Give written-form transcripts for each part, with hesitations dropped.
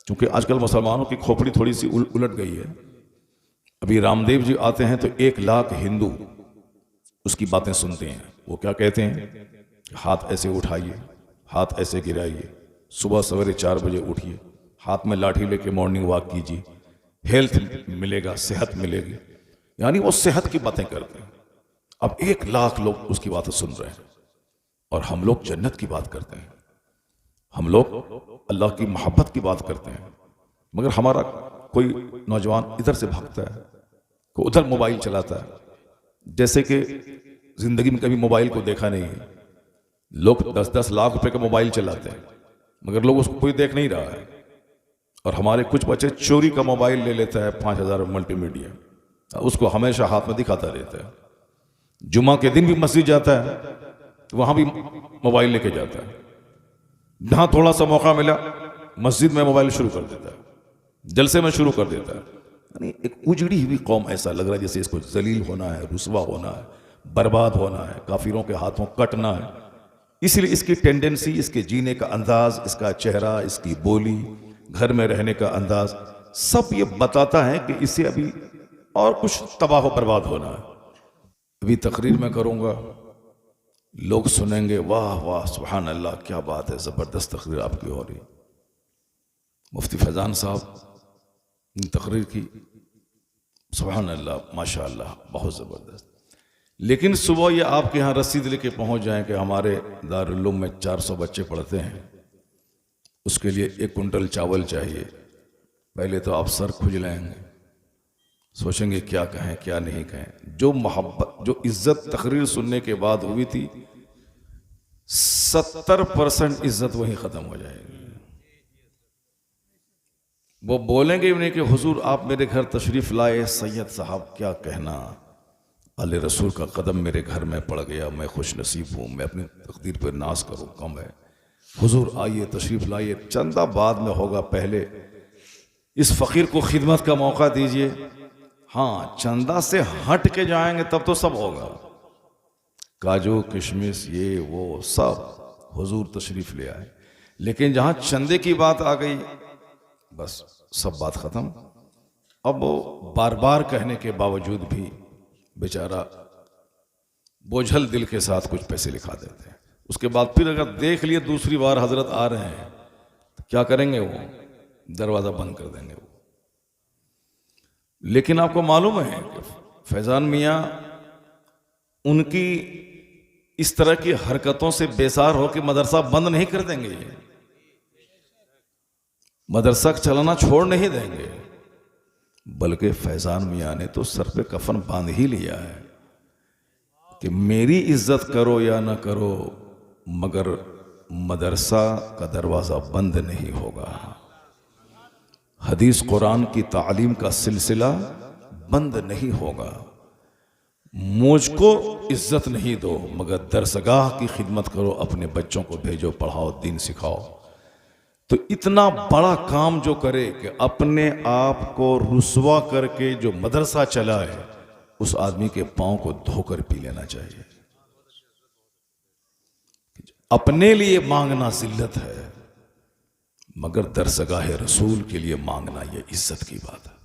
क्योंकि आजकल मुसलमानों की खोपड़ी थोड़ी सी उलट गई है। अभी रामदेव जी आते हैं तो 1 लाख हिंदू उसकी बातें सुनते हैं। वो क्या कहते हैं, हाथ ऐसे उठाइए, हाथ ऐसे गिराइए, सुबह सवेरे 4 बजे उठिए, हाथ में लाठी लेके मॉर्निंग वॉक कीजिए, हेल्थ मिलेगा, सेहत मिलेगी। यानी वो सेहत की बातें करते हैं। अब 1 लाख लोग उसकी बातें सुन रहे हैं और हम लोग जन्नत की बात करते हैं, हम लोग अल्लाह की मोहब्बत की बात करते हैं। मगर हमारा कोई नौजवान इधर से भागता है, कोई उधर मोबाइल चलाता है, जैसे कि जिंदगी में कभी मोबाइल को देखा नहीं है। लोग 10-10 लाख रुपए का मोबाइल चलाते हैं मगर लोग उसको कोई देख नहीं रहा है। और हमारे कुछ बच्चे चोरी का मोबाइल ले लेता है 5,000 मल्टीमीडिया, उसको हमेशा हाथ में दिखाता रहता है। जुमा के दिन भी मस्जिद जाता है तो वहां भी मोबाइल लेके जाता है। जहां थोड़ा सा मौका मिला मस्जिद में मोबाइल शुरू कर देता है, जलसे में शुरू कर देता है। यानी एक उजड़ी हुई कौम, ऐसा लग रहा है जैसे इसको जलील होना है, रुसवा होना है, बर्बाद होना है, काफिरों के हाथों कटना है। इसलिए इसकी टेंडेंसी, इसके जीने का अंदाज, इसका चेहरा, इसकी बोली, घर में रहने का अंदाज, सब ये बताता है कि इसे अभी और कुछ तबाह बर्बाद होना है। अभी तकरीर में करूंगा, लोग सुनेंगे, वाह वाह सुभान अल्लाह, क्या बात है, जबरदस्त तकरीर आपकी हो रही। मुफ्ती फैजान साहब ने तकरीर की, सुभान अल्लाह, माशाअल्लाह, बहुत ज़बरदस्त। लेकिन सुबह ये आपके यहाँ रसीद लेके पहुँच जाएं कि हमारे दारुल उलूम में 400 बच्चे पढ़ते हैं, उसके लिए 1 कुंटल चावल चाहिए। पहले तो आप सर खुजलाएंगे, सोचेंगे क्या कहें क्या नहीं कहें। जो मोहब्बत, जो इज्जत तकरीर सुनने के बाद हुई थी, 70% इज्जत वहीं ख़त्म हो जाएगी। वो बोलेंगे उन्हें कि हुजूर आप मेरे घर तशरीफ लाए, सैयद साहब क्या कहना, अले रसूल का कदम मेरे घर में पड़ गया, मैं खुश नसीब हूँ, मैं अपनी तकदीर पर नाज करूँ कम है, हुजूर आइए तशरीफ लाइए। चंदा बाद में होगा, पहले इस फ़कीर को खिदमत का मौका दीजिए। हाँ, चंदा से हट के जाएंगे तब तो सब होगा, काजू किशमिश ये वो सब हुजूर तशरीफ ले आए। लेकिन जहाँ चंदे की बात आ गई, बस सब बात खत्म। अब वो बार बार कहने के बावजूद भी बेचारा बोझल दिल के साथ कुछ पैसे लिखा देते हैं। उसके बाद फिर अगर देख लिए दूसरी बार हजरत आ रहे हैं तो क्या करेंगे, वो दरवाजा बंद कर देंगे वो। लेकिन आपको मालूम है कि फैजान मियाँ उनकी इस तरह की हरकतों से बेसार होकर मदरसा बंद नहीं कर देंगे, ये मदरसा चलाना छोड़ नहीं देंगे। बल्कि फैजान मियाँ ने तो सर पे कफन बांध ही लिया है कि मेरी इज्जत करो या ना करो, मगर मदरसा का दरवाज़ा बंद नहीं होगा, हदीस कुरान की तालीम का सिलसिला बंद नहीं होगा। मुझको इज्जत नहीं दो मगर दरसगाह की खिदमत करो, अपने बच्चों को भेजो, पढ़ाओ, दीन सिखाओ। तो इतना बड़ा काम जो करे कि अपने आप को रुसवा करके जो मदरसा चलाए, उस आदमी के पांव को धोकर पी लेना चाहिए। अपने लिए मांगना जिल्लत है, मगर दरसगाह रसूल के लिए मांगना ये इज्जत की बात है।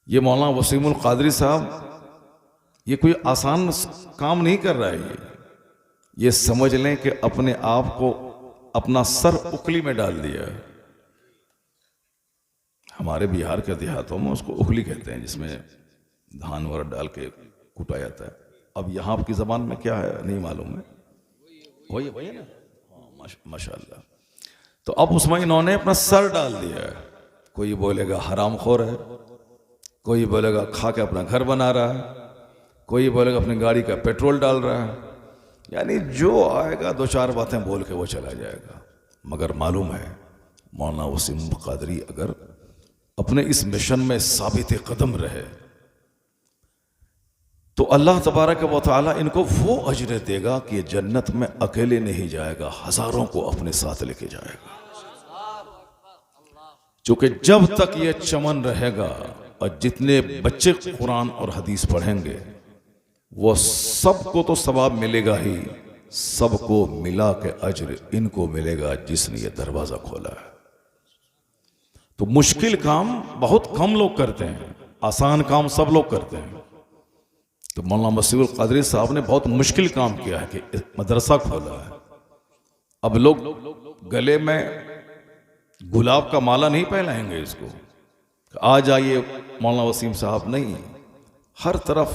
ये मौलाना वसीमुल कादरी साहब ये कोई आसान काम नहीं कर रहा है। ये समझ लें कि अपने आप को, अपना सर उखली में डाल दिया है। हमारे बिहार के देहातों में उसको उखली कहते हैं, जिसमें धान वगैरह डाल के कूटा जाता है। अब यहाँ आपकी ज़बान में क्या है नहीं मालूम है, वही है ना, हाँ माशाअल्लाह। तो अब उसमें इन्होंने अपना सर डाल दिया है। कोई बोलेगा हरामखोर है, कोई बोलेगा खा के अपना घर बना रहा है, कोई बोलेगा अपनी गाड़ी का पेट्रोल डाल रहा है। यानी जो आएगा 2-4 बातें बोल के वो चला जाएगा। मगर मालूम है मौलाना वसीम कादरी अगर अपने इस मिशन में साबित कदम रहे तो अल्लाह तबारक व तआला इनको वो अजर देगा कि ये जन्नत में अकेले नहीं जाएगा, हजारों को अपने साथ लेके जाएगा। क्योंकि जब तक ये चमन रहेगा और जितने बच्चे कुरान और हदीस पढ़ेंगे वो सबको तो सवाब मिलेगा ही, सबको मिला के अजर इनको मिलेगा जिसने ये दरवाजा खोला है। तो मुश्किल काम बहुत कम लोग करते हैं, आसान काम सब लोग करते हैं। तो मौलाना मसीहुल क़ादरी साहब ने बहुत मुश्किल काम किया है कि मदरसा खोला है। अब लोग गले में गुलाब का माला नहीं पहनाएंगे इसको, आ जाइए मौलाना वसीम साहब, नहीं, हर तरफ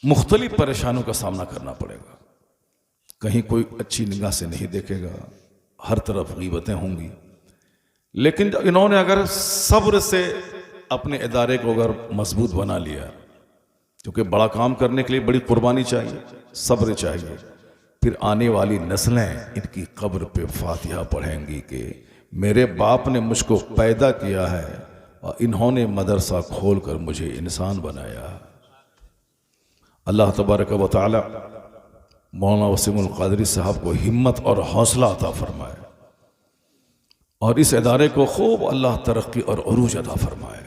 मुख्तलिफ परेशानियों का सामना करना पड़ेगा। कहीं कोई अच्छी निगाह से नहीं देखेगा, हर तरफ गीबतें होंगी। लेकिन इन्होंने अगर सब्र से अपने इदारे को अगर मजबूत बना लिया, क्योंकि बड़ा काम करने के लिए बड़ी कुर्बानी चाहिए, सब्र चाहिए, फिर आने वाली नस्लें इनकी कब्र पे फातिहा पढ़ेंगी कि मेरे बाप ने मुझको पैदा किया है और इन्होंने मदरसा खोलकर मुझे इंसान बनाया। अल्लाह तबारक व तआला मौलाना वसीमुल क़ादरी साहब को हिम्मत और हौसला अता फरमाए और इस इदारे को खूब अल्लाह तरक्की और उरूज अता फरमाए।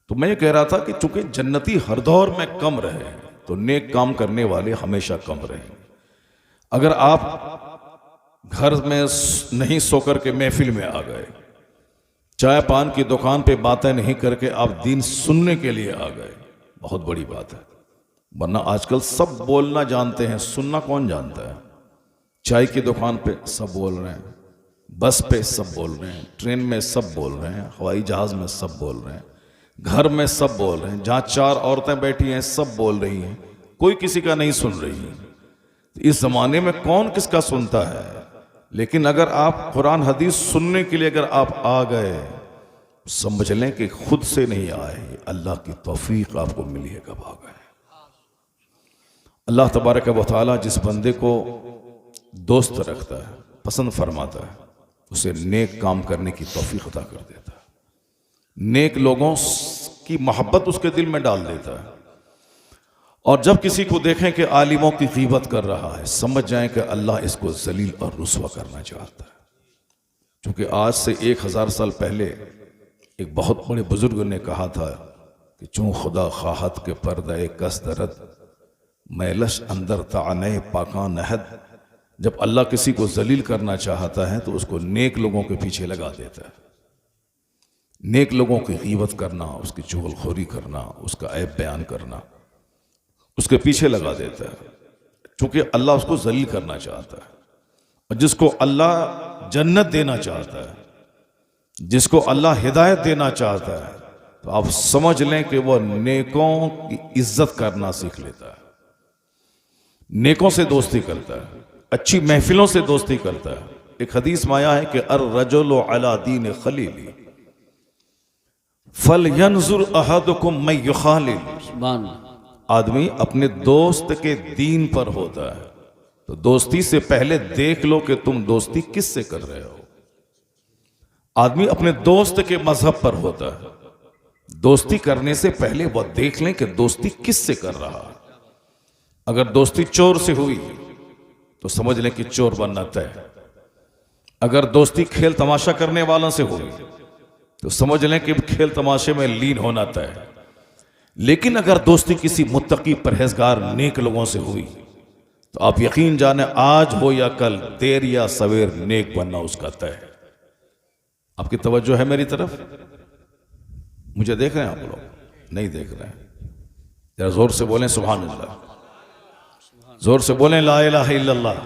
तो मैं ये कह रहा था कि चूंकि जन्नती हर दौर में कम रहे तो नेक काम करने वाले हमेशा कम रहे। अगर आप घर में नहीं सोकर के महफिल में आ गए, चाय पान की दुकान पे बातें नहीं करके आप दीन सुनने के लिए आ गए, बहुत बड़ी बात है। वरना आजकल सब बोलना जानते हैं, सुनना कौन जानता है। चाय की दुकान पे सब बोल रहे हैं, बस पे सब बोल रहे हैं, ट्रेन में सब बोल रहे हैं, हवाई जहाज में सब बोल रहे हैं, घर में सब बोल रहे हैं, जहाँ 4 औरतें बैठी हैं सब बोल रही हैं, कोई किसी का नहीं सुन रही है। इस जमाने में कौन किसका सुनता है। लेकिन अगर आप कुरान हदीस सुनने के लिए अगर आप आ गए, समझ लें कि खुद से नहीं आए, अल्लाह की तौफीक आपको मिली है कब आ गए। अल्लाह तबारक व तआला जिस बंदे को दोस्त रखता है, पसंद फरमाता है, उसे नेक काम करने की तौफीक अता कर देता है, नेक लोगों की मोहब्बत उसके दिल में डाल देता है। और जब किसी को देखें कि आलिमों की गीबत कर रहा है, समझ जाएं कि अल्लाह इसको जलील और रुसवा करना चाहता है। क्योंकि आज से 1000 साल पहले एक बहुत बड़े बुजुर्ग ने कहा था कि चूँ खुदा खाहत के पर्दे कस दरद मैलश अंदर ताने पाका नहद। जब अल्लाह किसी को जलील करना चाहता है तो उसको नेक लोगों के पीछे लगा देता है। नेक लोगों की गीबत करना, उसकी चुगलखोरी करना, उसका ऐब बयान करना, उसके पीछे लगा देता है, क्योंकि अल्लाह उसको जलील करना चाहता है। और जिसको अल्लाह जन्नत देना चाहता है, जिसको अल्लाह हिदायत देना चाहता है, तो आप समझ लें कि वह नेकों की इज्जत करना सीख लेता है, नेकों से दोस्ती करता है, अच्छी महफिलों से दोस्ती करता है। एक हदीस में आया है कि अर रजुलु अला दीन खलीली फल यंजुर अहदुकुम मैं युखालिल। आदमी अपने दोस्त के दीन पर होता है, तो दोस्ती से पहले देख लो कि तुम दोस्ती किससे कर रहे हो। आदमी अपने दोस्त के मजहब पर होता है, दोस्ती करने से पहले वह देख लें कि दोस्ती किससे कर रहा है। अगर दोस्ती चोर से हुई तो समझ लें कि चोर बनना तय है। अगर दोस्ती खेल तमाशा करने वालों से हुई तो समझ लें कि खेल तमाशे में लीन होना तय है। लेकिन अगर दोस्ती किसी मुत्तकी परहेजगार नेक लोगों से हुई तो आप यकीन जाने आज हो या कल, देर या सवेर, नेक बनना उसका तय है। आपकी तवज्जो है मेरी तरफ? मुझे देख रहे हैं आप लोग? नहीं देख रहे हैं? जरा जोर से बोलें सुभान अल्लाह, जोर से बोलें ला इलाहा इल्लल्लाह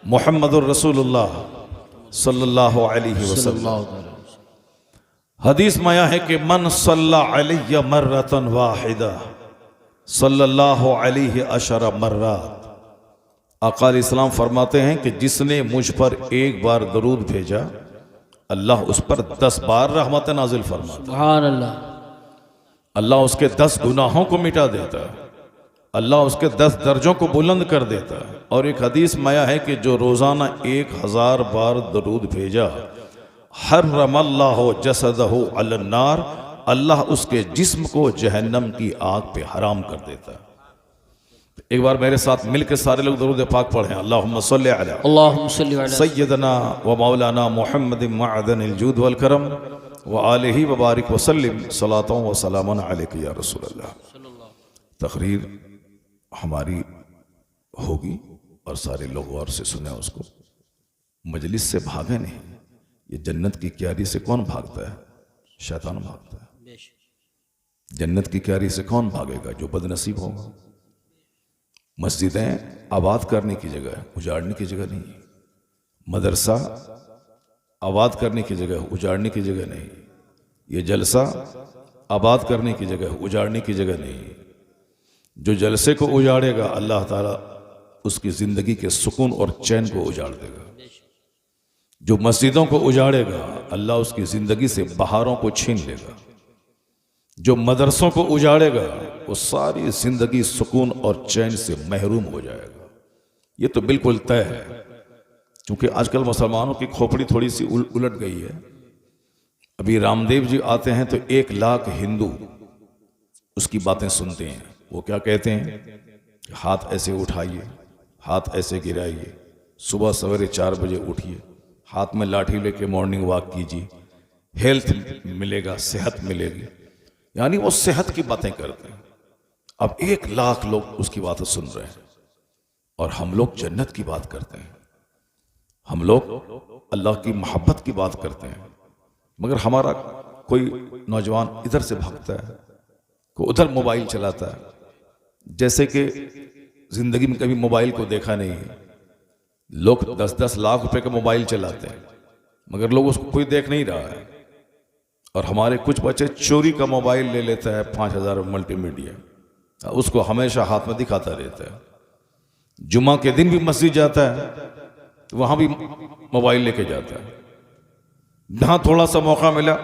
मुहम्मदुर रसूलुल्लाह सल्लल्लाहु अलैहि वसल्लम। हदीस में आया है कि मन सल्ला अलैहि मर्रतन वाहिदा सल्लल्लाहु अलैहि अशरा मर्रात। आका अलैहिस्सलाम फरमाते हैं कि जिसने मुझ पर एक बार दरूद भेजा, अल्लाह उस पर 10 बार रहमत नाजिल फरमाता। सुभान अल्लाह। अल्लाह उसके 10 गुनाहों को मिटा देता है, अल्लाह उसके 10 दर्जों को बुलंद कर देता है। और एक हदीस में आया है कि जो रोजाना 1000 बार दरूद भेजा, हर्रमल्लाहु जसदहु अलन्नार, अल्लाह उसके जिस्म को जहन्नम की आग पे हराम कर देता है। एक बार मेरे साथ मिलकर सारे लोग दरूद पाक पढ़ें। अल्लाहुम्मा सल्ली अला सय्यदना व मौलाना मुहम्मद मअदनिल जूद वल करम व आलिहि व बारिक व सल्लिम सलातों व सलामन अलैका या रसूल अल्लाह। तकरीर हमारी होगी और सारे लोग गौर से सुने उसको, मजलिस से भागे नहीं। ये जन्नत की क्यारी से कौन भागता है? शैतान भागता है। जन्नत की क्यारी से कौन भागेगा? जो बदनसीब होगा। मस्जिदें आबाद करने की जगह है, उजाड़ने की जगह नहीं। मदरसा आबाद करने की जगह, उजाड़ने की जगह नहीं। ये जलसा आबाद करने की जगह, उजाड़ने की जगह नहीं। जो जलसे को उजाड़ेगा अल्लाह ताला उसकी जिंदगी के सुकून और चैन को उजाड़ देगा। जो मस्जिदों को उजाड़ेगा अल्लाह उसकी जिंदगी से बहारों को छीन लेगा। जो मदरसों को उजाड़ेगा वो सारी जिंदगी सुकून और चैन से महरूम हो जाएगा। ये तो बिल्कुल तय है, क्योंकि आजकल मुसलमानों की खोपड़ी थोड़ी सी उलट गई है। अभी रामदेव जी आते हैं तो 1 लाख हिंदू उसकी बातें सुनते हैं। वो क्या कहते हैं? हाथ ऐसे उठाइए, हाथ ऐसे गिराइए, सुबह सवेरे 4 बजे उठिए, हाथ में लाठी लेके मॉर्निंग वॉक कीजिए, हेल्थ मिलेगा, सेहत मिलेगी। यानी वो सेहत की बातें करते हैं। अब 1 लाख लोग उसकी बातें सुन रहे हैं और हम लोग जन्नत की बात करते हैं, हम लोग अल्लाह की मोहब्बत की बात करते हैं। मगर हमारा कोई नौजवान इधर से भागता है, कोई उधर मोबाइल चलाता है, जैसे कि जिंदगी में कभी मोबाइल को देखा नहीं है। लोग 10-10 लाख रुपए का मोबाइल चलाते हैं, मगर लोग उसको कोई देख नहीं रहा है। और हमारे कुछ बच्चे चोरी का मोबाइल ले लेता है 5,000 मल्टीमीडिया, उसको हमेशा हाथ में दिखाता रहता है। जुम्मा के दिन भी मस्जिद जाता है तो वहां भी मोबाइल लेके जाता है। जहां थोड़ा सा मौका मिला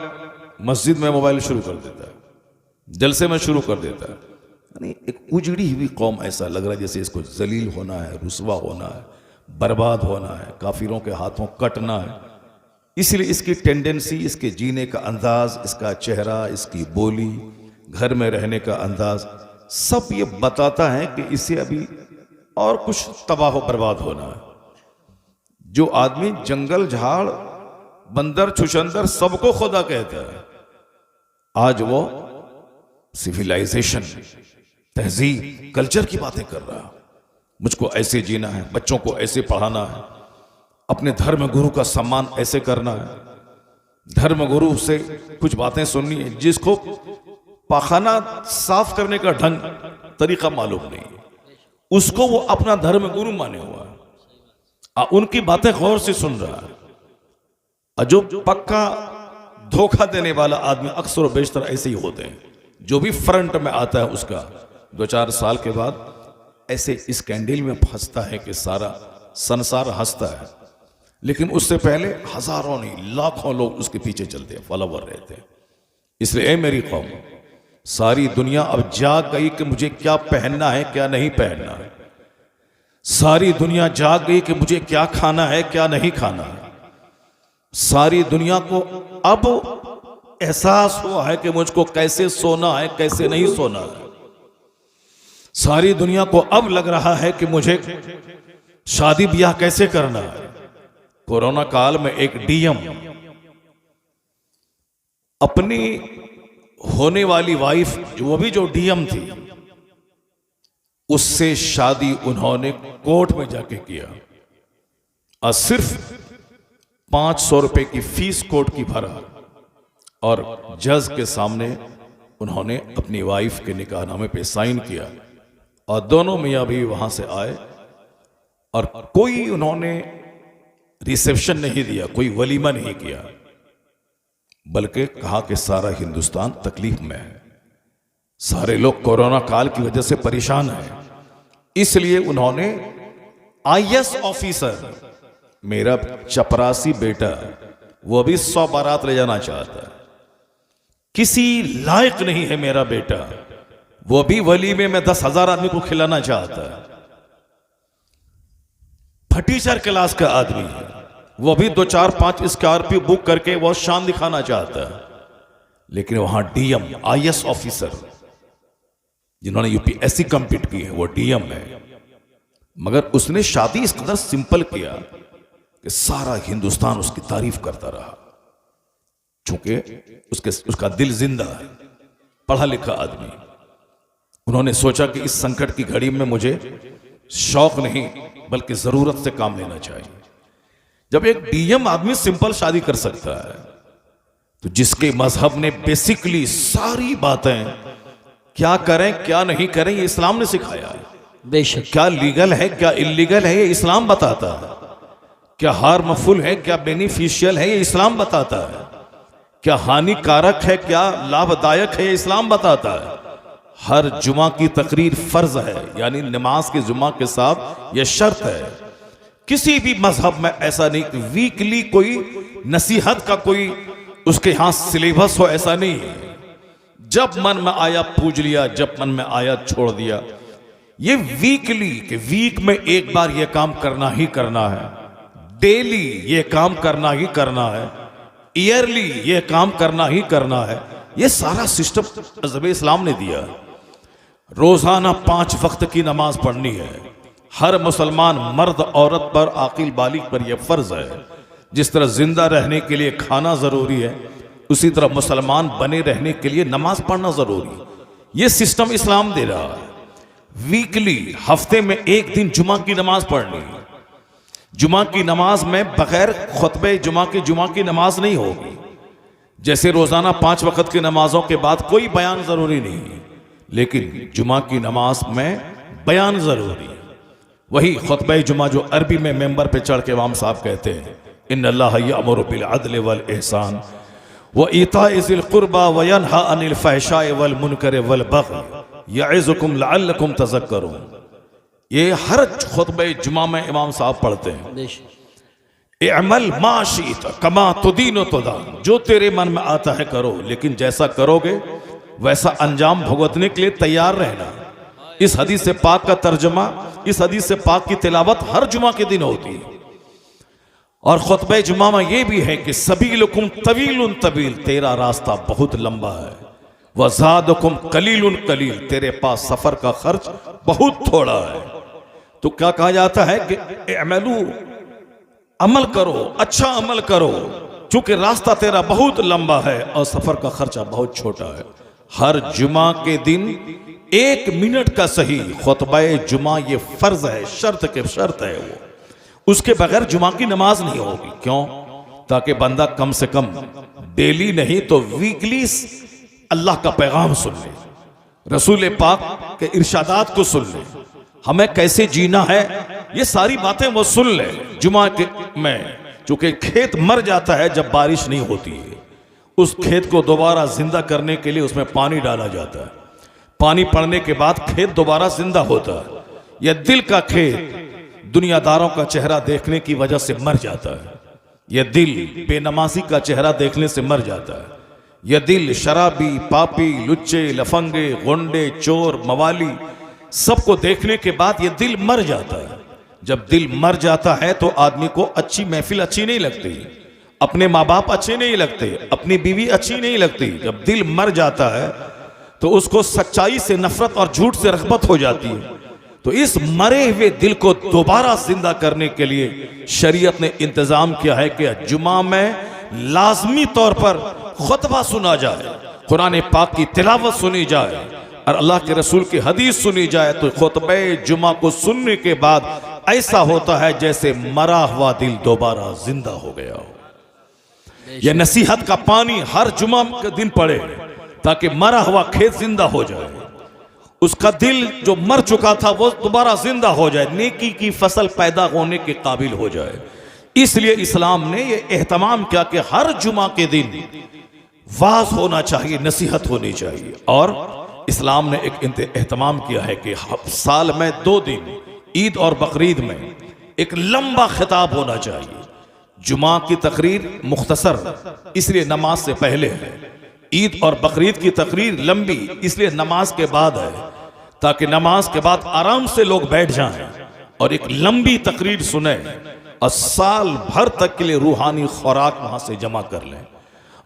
मस्जिद में मोबाइल शुरू कर देता है, जलसे में शुरू कर देता है। यानी एक उजड़ी हुई कौम, ऐसा लग रहा है जैसे इसको जलील होना है, रुसवा होना है, बर्बाद होना है, काफिरों के हाथों कटना है। इसलिए इसकी टेंडेंसी, इसके जीने का अंदाज, इसका चेहरा, इसकी बोली, घर में रहने का अंदाज, सब ये बताता है कि इसे अभी और कुछ तबाह बर्बाद होना है। जो आदमी जंगल झाड़ बंदर छुछंदर सबको खुदा कहता है, आज वो सिविलाइजेशन, तहजीब, कल्चर की बातें कर रहा है। मुझको ऐसे जीना है, बच्चों को ऐसे पढ़ाना है, अपने धर्म गुरु का सम्मान ऐसे करना है, धर्म गुरु से कुछ बातें सुननी है। जिसको पाखाना साफ करने का ढंग तरीका मालूम नहीं, उसको वो अपना धर्म गुरु माने हुआ है, उनकी बातें गौर से सुन रहा है। जो पक्का धोखा देने वाला आदमी अक्सर और बेशतर ऐसे ही होते हैं। जो भी फ्रंट में आता है उसका 2-4 साल के बाद ऐसे इस कैंडल में फंसता है कि सारा संसार हंसता है, लेकिन उससे पहले हजारों नहीं लाखों लोग उसके पीछे चलते हैं, फॉलोवर रहते हैं। इसलिए ए मेरी कौम, सारी दुनिया अब जाग गई कि मुझे क्या पहनना है, क्या नहीं पहनना है। सारी दुनिया जाग गई कि मुझे क्या खाना है, क्या नहीं खाना है। सारी दुनिया को अब एहसास हुआ है कि मुझको कैसे सोना है, कैसे नहीं सोना है। सारी दुनिया को अब लग रहा है कि मुझे शादी ब्याह कैसे करना है। कोरोना काल में एक डीएम अपनी होने वाली वाइफ, वो भी जो डीएम थी, उससे शादी उन्होंने कोर्ट में जाके किया और सिर्फ 500 रुपए की फीस कोर्ट की भरा और जज के सामने उन्होंने अपनी वाइफ के निकाहनामे पे साइन किया और दोनों मियां भी वहां से आए और कोई उन्होंने रिसेप्शन नहीं दिया, कोई वलीमा नहीं किया, बल्कि कहा कि सारा हिंदुस्तान तकलीफ में है, सारे लोग कोरोना काल की वजह से परेशान हैं, इसलिए उन्होंने आईएएस ऑफिसर, मेरा चपरासी बेटा, वो भी 100 बारात ले जाना चाहता है, किसी लायक नहीं है मेरा बेटा, वो भी वलीमे में 10,000 आदमी को खिलाना चाहता है। फटीचर क्लास का आदमी है, वो भी 2-4-5 स्कॉर्पियो बुक करके वो शान दिखाना चाहता है, लेकिन वहां डीएम, आईएएस ऑफिसर जिन्होंने यूपीएससी कंप्लीट की है, वो डीएम है, मगर उसने शादी इस कदर सिंपल किया कि सारा हिंदुस्तान उसकी तारीफ करता रहा, क्योंकि उसका दिल जिंदा है, पढ़ा लिखा आदमी। उन्होंने सोचा कि इस संकट की घड़ी में मुझे शौक नहीं बल्कि जरूरत से काम लेना चाहिए। जब एक डीएम आदमी सिंपल शादी कर सकता है, तो जिसके मजहब ने बेसिकली सारी बातें क्या करें क्या नहीं करें ये इस्लाम ने सिखाया है। बेशक क्या लीगल है क्या इलीगल है ये इस्लाम बताता है। क्या हार्मफुल है क्या बेनिफिशियल है ये इस्लाम बताता है। क्या हानिकारक है क्या लाभदायक है ये इस्लाम बताता है। हर जुमा की तकरीर फर्ज है, यानी नमाज के जुमा के साथ यह शर्त है। किसी भी मजहब में ऐसा नहीं कि वीकली कोई नसीहत का कोई उसके यहां सिलेबस हो, ऐसा नहीं है। जब मन में आया पूज लिया, जब मन में आया छोड़ दिया। ये वीकली के वीक में एक बार ये काम करना ही करना है, डेली ये काम करना ही करना है, ईयरली ये काम करना ही करना है। ये सारा सिस्टम मज़हब इस्लाम ने दिया। रोजाना 5 वक्त की नमाज पढ़नी है। हर मुसलमान मर्द औरत पर, आकिल बालिग पर यह फर्ज है। जिस तरह जिंदा रहने के लिए खाना जरूरी है, उसी तरह मुसलमान बने रहने के लिए नमाज पढ़ना जरूरी। यह सिस्टम इस्लाम दे रहा है। वीकली हफ्ते में एक दिन जुमा की नमाज पढ़नी है। जुमा की नमाज में बगैर खुतबे जुमा की नमाज नहीं होगी। जैसे रोजाना 5 वक्त की नमाजों के बाद कोई बयान जरूरी नहीं है, लेकिन जुमा की नमाज में बयान जरूरी है। वही खुतबे जुमा जो अरबी में मेंबर पे चढ़ के इमाम साहब कहते हैं, इन्नल्लाह यअमुरु बिल अदल वल इहसान व ईताइ ज़िल कुर्बा व यनहा अनिल फहशाइ वल मुनकर वल बग़य यइज़ुकुम लअल्लकुम तज़क्करून। ये हर खुतबे जुमा में इमाम साहब पढ़ते हैं। इअमल मा शीत कमा तुदीन तुदान, जो तेरे मन में आता है करो, लेकिन जैसा करोगे वैसा अंजाम भुगतने के लिए तैयार रहना। इस हदीस से पाक का तर्जुमा, इस हदीस से पाक की तिलावत हर जुमा के दिन होती है। और खुतबे जुमा में यह भी है कि सबीलुकुम तवीलुन तवील, तेरा रास्ता बहुत लंबा है। वज़ादुकुम कलीलुन कलील, तेरे पास सफर का खर्च बहुत थोड़ा है। तो क्या कहा जाता है कि इअमलू, अमल करो, अच्छा अमल करो, चूंकि रास्ता तेरा बहुत लंबा है और सफर का खर्चा बहुत छोटा है। हर जुमा के दिन 1 मिनट का सही खुतबा जुमा ये फर्ज है, शर्त है वो। उसके बगैर जुमा की नमाज नहीं होगी। क्यों? ताकि बंदा कम से कम डेली नहीं तो वीकली अल्लाह का पैगाम सुन ले, रसूल पाक के इरशादात को सुन ले, हमें कैसे जीना है ये सारी बातें वो सुन ले जुमा के में। चूंकि खेत मर जाता है जब बारिश नहीं होती है, उस खेत को दोबारा जिंदा करने के लिए उसमें पानी डाला जाता है। पानी पड़ने के बाद खेत दोबारा जिंदा होता है। यह दिल का खेत दुनियादारों का चेहरा देखने की वजह से मर जाता है। यह दिल बेनमाजी का चेहरा देखने से मर जाता है। यह दिल शराबी, पापी, लुच्चे, लफंगे, गुंडे, चोर, मवाली सबको देखने के बाद यह दिल मर जाता है। जब दिल मर जाता है तो आदमी को अच्छी महफिल अच्छी नहीं लगती, अपने माँ बाप अच्छे नहीं लगते, अपनी बीवी अच्छी नहीं लगती। जब दिल मर जाता है तो उसको सच्चाई से नफरत और झूठ से रग़बत हो जाती है। तो इस मरे हुए दिल को दोबारा जिंदा करने के लिए शरीयत ने इंतजाम किया है कि जुमा में लाजमी तौर पर खुतबा सुना जाए, कुरान पाक की तिलावत सुनी जाए और अल्लाह के रसूल की हदीस सुनी जाए। तो खुतबे जुमा को सुनने के बाद ऐसा होता है जैसे मरा हुआ दिल दोबारा जिंदा हो गया हो। यह नसीहत का पानी हर जुमा के दिन पड़े ताकि मरा हुआ खेत जिंदा हो जाए, उसका दिल जो मर चुका था वो दोबारा जिंदा हो जाए, नेकी की फसल पैदा होने के काबिल हो जाए। इसलिए इस्लाम ने ये एहतमाम किया कि हर जुमा के दिन वाज होना चाहिए, नसीहत होनी चाहिए। और इस्लाम ने एक एहतमाम किया है कि साल में 2 दिन, ईद और बकरीद में एक लंबा खिताब होना चाहिए। जुमा की तकरीर मुख्तसर इसलिए नमाज से पहले है, ईद और बकरीद की तकरीर लंबी इसलिए नमाज के बाद है, ताकि नमाज के बाद आराम से लोग बैठ जाएं और एक लंबी तकरीर सुने और साल भर तक के लिए रूहानी खुराक वहां से जमा कर लें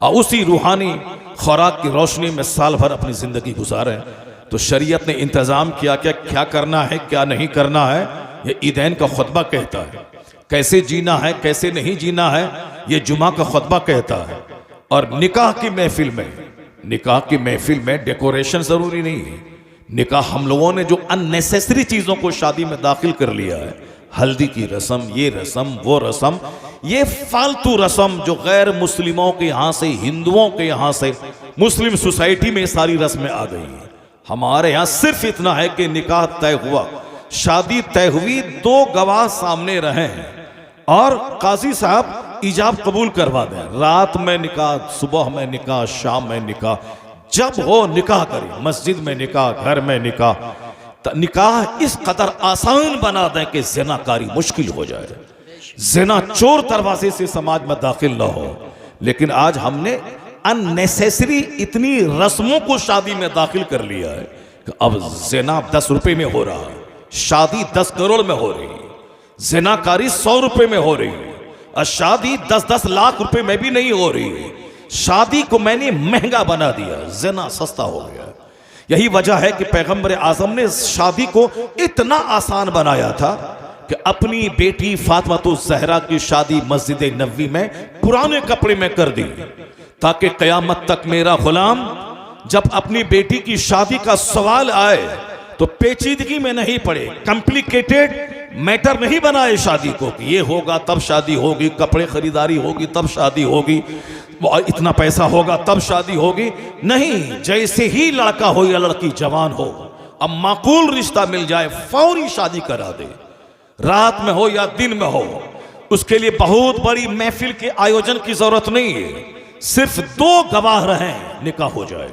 और उसी रूहानी खुराक की रोशनी में साल भर अपनी जिंदगी गुजारें। तो शरीयत ने इंतजाम किया कि क्या करना है क्या नहीं करना है। ये ईदैन का खुतबा कहता है, कैसे जीना है कैसे नहीं जीना है ये जुमा का खुतबा कहता है। और निकाह की महफिल में डेकोरेशन जरूरी नहीं है। निकाह हम लोगों ने जो अननेसेसरी चीजों को शादी में दाखिल कर लिया है, हल्दी की रस्म, ये रस्म, वो रस्म, ये फालतू रस्म जो गैर मुस्लिमों के यहाँ से, हिंदुओं के यहाँ से मुस्लिम सोसाइटी में सारी रस्में आ गई हैं। हमारे यहाँ सिर्फ इतना है कि निकाह तय हुआ, शादी तय हुई, 2 गवाह सामने रहे और काजी साहब इजाब कबूल करवा दें। रात में निकाह, सुबह में निकाह, शाम में निकाह, जब हो निकाह करें, मस्जिद में निकाह, घर में निकाह। निकाह इस कदर आसान बना दें कि ज़िनाकारी मुश्किल हो जाए, ज़िना चोर दरवाजे से समाज में दाखिल ना हो। लेकिन आज हमने अननेसेसरी इतनी रस्मों को शादी में दाखिल कर लिया है कि अब ज़िना 10 रुपए में हो रहा है, शादी 10 करोड़ में हो रही है, ज़िनाकारी 100 रुपए में हो रही है, और शादी 10-10 लाख रुपए में भी नहीं हो रही है। शादी को मैंने महंगा बना दिया, ज़िना सस्ता हो गया। यही वजह है कि पैगंबर आज़म ने शादी को इतना आसान बनाया था कि अपनी बेटी फातिमा ज़हरा की शादी मस्जिद नबवी में पुराने कपड़े में कर दी, ताकि क़यामत तक मेरा गुलाम जब अपनी बेटी की शादी का सवाल आए तो पेचीदगी में नहीं पड़े, कॉम्प्लिकेटेड मैटर नहीं बनाए शादी को कि ये होगा तब शादी होगी, कपड़े खरीदारी होगी तब शादी होगी, इतना पैसा होगा तब शादी होगी। नहीं, जैसे ही लड़का हो या लड़की जवान हो, अब माकूल रिश्ता मिल जाए, फौरी शादी करा दे, रात में हो या दिन में हो। उसके लिए बहुत बड़ी महफिल के आयोजन की जरूरत नहीं है, सिर्फ 2 गवाह रहें, निकाह हो जाए।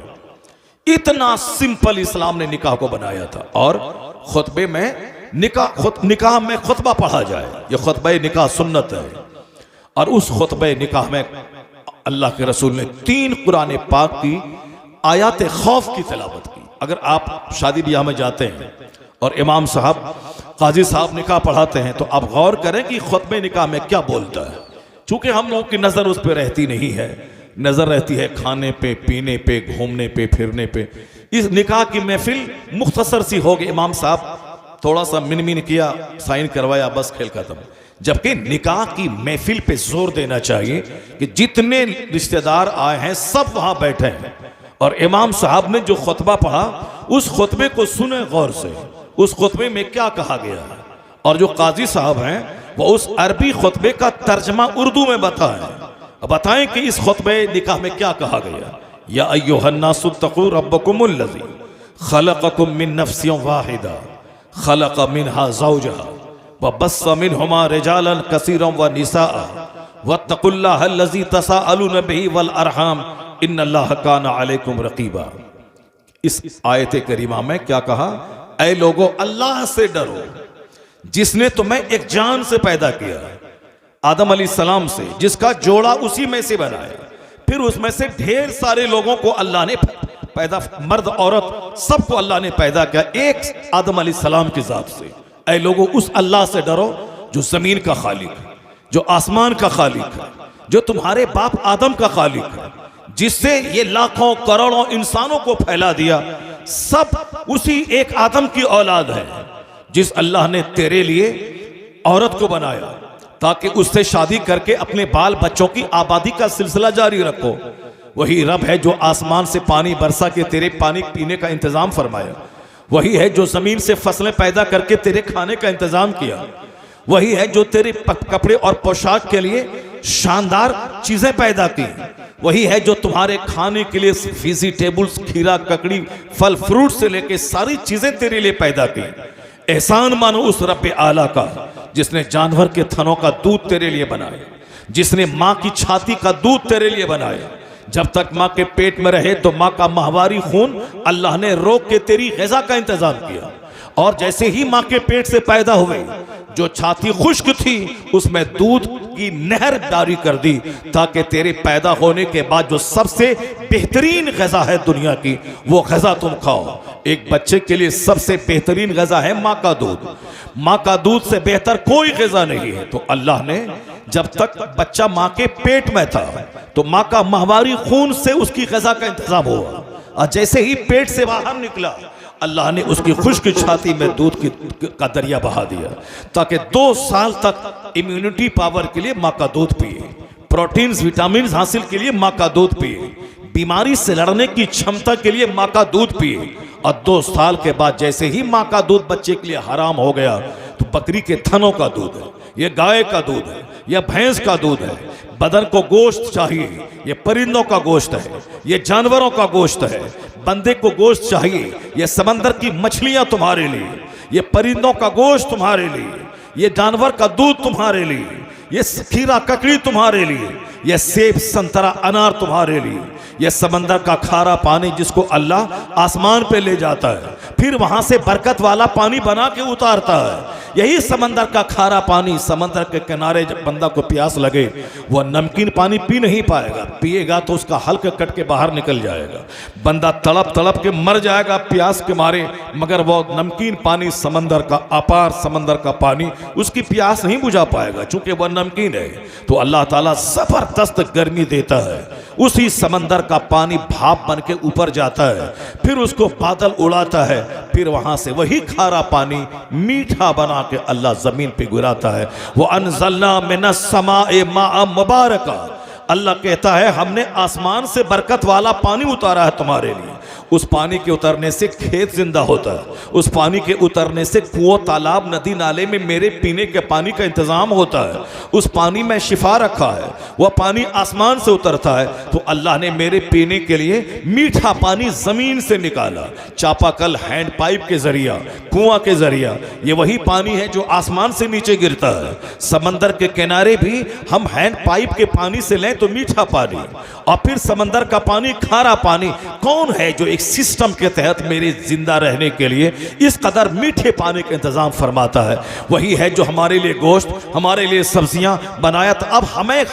इतना सिंपल इस्लाम ने निकाह को बनाया था। और खुतबे में निकाह में खुतबा पढ़ा जाए, यह खुतबा निकाह सुन्नत है। और उस खुतबे निकाह में अल्लाह के रसूल ने 3 कुरान पाक की आयात खौफ की तिलावत की। अगर आप शादी ब्याह में जाते हैं और इमाम साहब, काजी साहब निकाह पढ़ाते हैं, तो आप गौर करें कि खुतबे निकाह में क्या बोलता है। चूंकि हम लोगों की नज़र उस पर रहती नहीं है, नज़र रहती है खाने पे, पीने पे, घूमने पे, फिरने पे। इस निकाह की महफिल मुख्तसर सी हो गई, इमाम साहब थोड़ा सा मिन किया, साइन करवाया, बस खेल खत्म। जबकि निकाह की महफिल पे जोर देना चाहिए कि जितने रिश्तेदार आए हैं सब वहां बैठे हैं, और इमाम साहब ने जो खुतबा पढ़ा उस खुतबे को सुने गौर से, उस खुतबे में क्या कहा गया है। और जो काजी साहब हैं वो उस अरबी खुतबे का तर्जमा उर्दू में बताएं कि इस खुतबे निकाह में क्या कहा गया। या अय्युहन्नासु तक़ू रब्बकुमुल्लज़ी खलक़कुम मिन नफ्सिन वाहिदा खलक़ मिनहा ज़ौजहा व बस्स मिनहुमा रिजालन कसीरन व निसाअ वत्तक़ुल्लाहल्लज़ी तसाअलून बिही वल अरहाम इन्नल्लाह काना अलैकुम रक़ीबा। इस आयत करीमा में क्या कहा? ऐ लोगों, अल्लाह से डरो जिसने तुम्हें एक जान से पैदा किया, आदम अलैहिस्सलाम से, जिसका जोड़ा उसी में से बनाया, फिर उसमें से ढेर सारे लोगों को अल्लाह ने पैदा, मर्द औरत सबको अल्लाह ने पैदा किया एक आदम अलैहिस्सलाम की जात से। ऐ लोगों, उस अल्लाह से डरो जो जमीन का खालिक है, जो आसमान का खालिक है, जो तुम्हारे बाप आदम का खालिक है, जिससे ये लाखों करोड़ों इंसानों को फैला दिया। सब उसी एक आदम की औलाद है, जिस अल्लाह ने तेरे लिए औरत को बनाया ताकि उससे शादी करके अपने बाल बच्चों की आबादी का सिलसिला जारी रखो। वही रब है जो आसमान से पानी बरसा के तेरे पानी पीने का इंतजाम फरमाया। वही है जो जमीन से फसलें पैदा करके तेरे खाने का इंतजाम किया। वही है जो तेरे कपड़े और पोशाक के लिए शानदार चीजें पैदा की। वही है जो तुम्हारे खाने के लिए वेजिटेबल्स, खीरा, ककड़ी, फल फ्रूट से लेके सारी चीजें तेरे लिए पैदा की। एहसान मानो उस रब्बे आला का जिसने जानवर के थनों का दूध तेरे लिए बनाया, जिसने माँ की छाती का दूध तेरे लिए बनाया। जब तक माँ के पेट में रहे तो माँ का माहवारी खून अल्लाह ने रोक के तेरी ग़िज़ा का इंतजाम किया। और जैसे ही माँ के पेट से पैदा हुए, जो छाती खुश्क थी उसमें दूध की नहर जारी कर दी, ताकि तेरे पैदा होने के बाद जो सबसे बेहतरीन ग़िज़ा है दुनिया की, वो ग़िज़ा तुम खाओ। एक बच्चे के लिए सबसे बेहतरीन ग़िज़ा है माँ का दूध। माँ का दूध से बेहतर कोई ग़िज़ा नहीं है। तो अल्लाह ने जब तक बच्चा माँ के पेट में था तो माँ का माहवारी खून से उसकी ग़िज़ा का इंतजाम हुआ, और जैसे ही पेट से बाहर निकला अल्लाह ने उसकी खुश्क छाती में दूध का दरिया बहा दिया, ताकि 2 साल तक इम्यूनिटी पावर के लिए माँ का दूध पिए, प्रोटीन्स विटामिन हासिल के लिए माँ का दूध पिए, बीमारी से लड़ने की क्षमता के लिए माँ का दूध पिए। और 2 साल के बाद जैसे ही माँ का दूध बच्चे के लिए हराम हो गया तो बकरी के थनों का दूध है, ये गाय का दूध है, यह भैंस का दूध है, बदन को गोश्त चाहिए, ये परिंदों का गोश्त है, ये जानवरों का गोश्त है, बंदे को गोश्त चाहिए, ये समंदर की मछलियां तुम्हारे लिए, ये परिंदों का गोश्त तुम्हारे लिए, ये जानवर का दूध तुम्हारे लिए, ये खीरा ककड़ी तुम्हारे लिए, ये सेब संतरा अनार तुम्हारे लिए, ये समंदर का खारा पानी जिसको अल्लाह आसमान पे ले जाता है, फिर वहां से बरकत वाला पानी बना के उतारता है। यही समंदर का खारा पानी, समंदर के किनारे जब बंदा को प्यास लगे वह नमकीन पानी पी नहीं पाएगा, पिएगा तो उसका हल्क कट के बाहर निकल जाएगा, बंदा तड़प तड़प के मर जाएगा प्यास के मारे, मगर वो नमकीन पानी समंदर का अपार समंदर का पानी उसकी प्यास नहीं बुझा पाएगा चूंकि वह नमकीन है। तो अल्लाह ताला जबरदस्त गर्मी देता है, उसी समंदर का पानी भाप बन के ऊपर जाता है, फिर उसको बादल उड़ाता है, फिर वहां से वही खारा पानी मीठा बना के अल्लाह जमीन पे गिराता है। वो अनज़लना मिनस समाए माअ मुबारका, अल्लाह कहता है हमने आसमान से बरकत वाला पानी उतारा है तुम्हारे लिए। उस पानी के उतरने से खेत जिंदा होता है, उस पानी के उतरने से कुओं तालाब नदी नाले में मेरे पीने के पानी का इंतजाम होता है, उस पानी में शिफा रखा है, वह पानी आसमान से उतरता है। तो अल्लाह ने मेरे पीने के लिए मीठा पानी जमीन से निकाला, चापाकल हैंड पाइप के जरिया, कुआं के जरिया, ये वही पानी है जो आसमान से नीचे गिरता है। समंदर के किनारे भी हम हैंड पाइप के पानी से लें तो मीठा पानी, और फिर समंदर का पानी खारा पानी। कौन है जो एक सिस्टम के तहत मेरे जिंदा रहने के लिए इस कदर मीठे पानी का इंतजाम फरमाता है? वही है जो हमारे लिए गोश्त, हमारे लिए सब्जियां बनाया। तो अब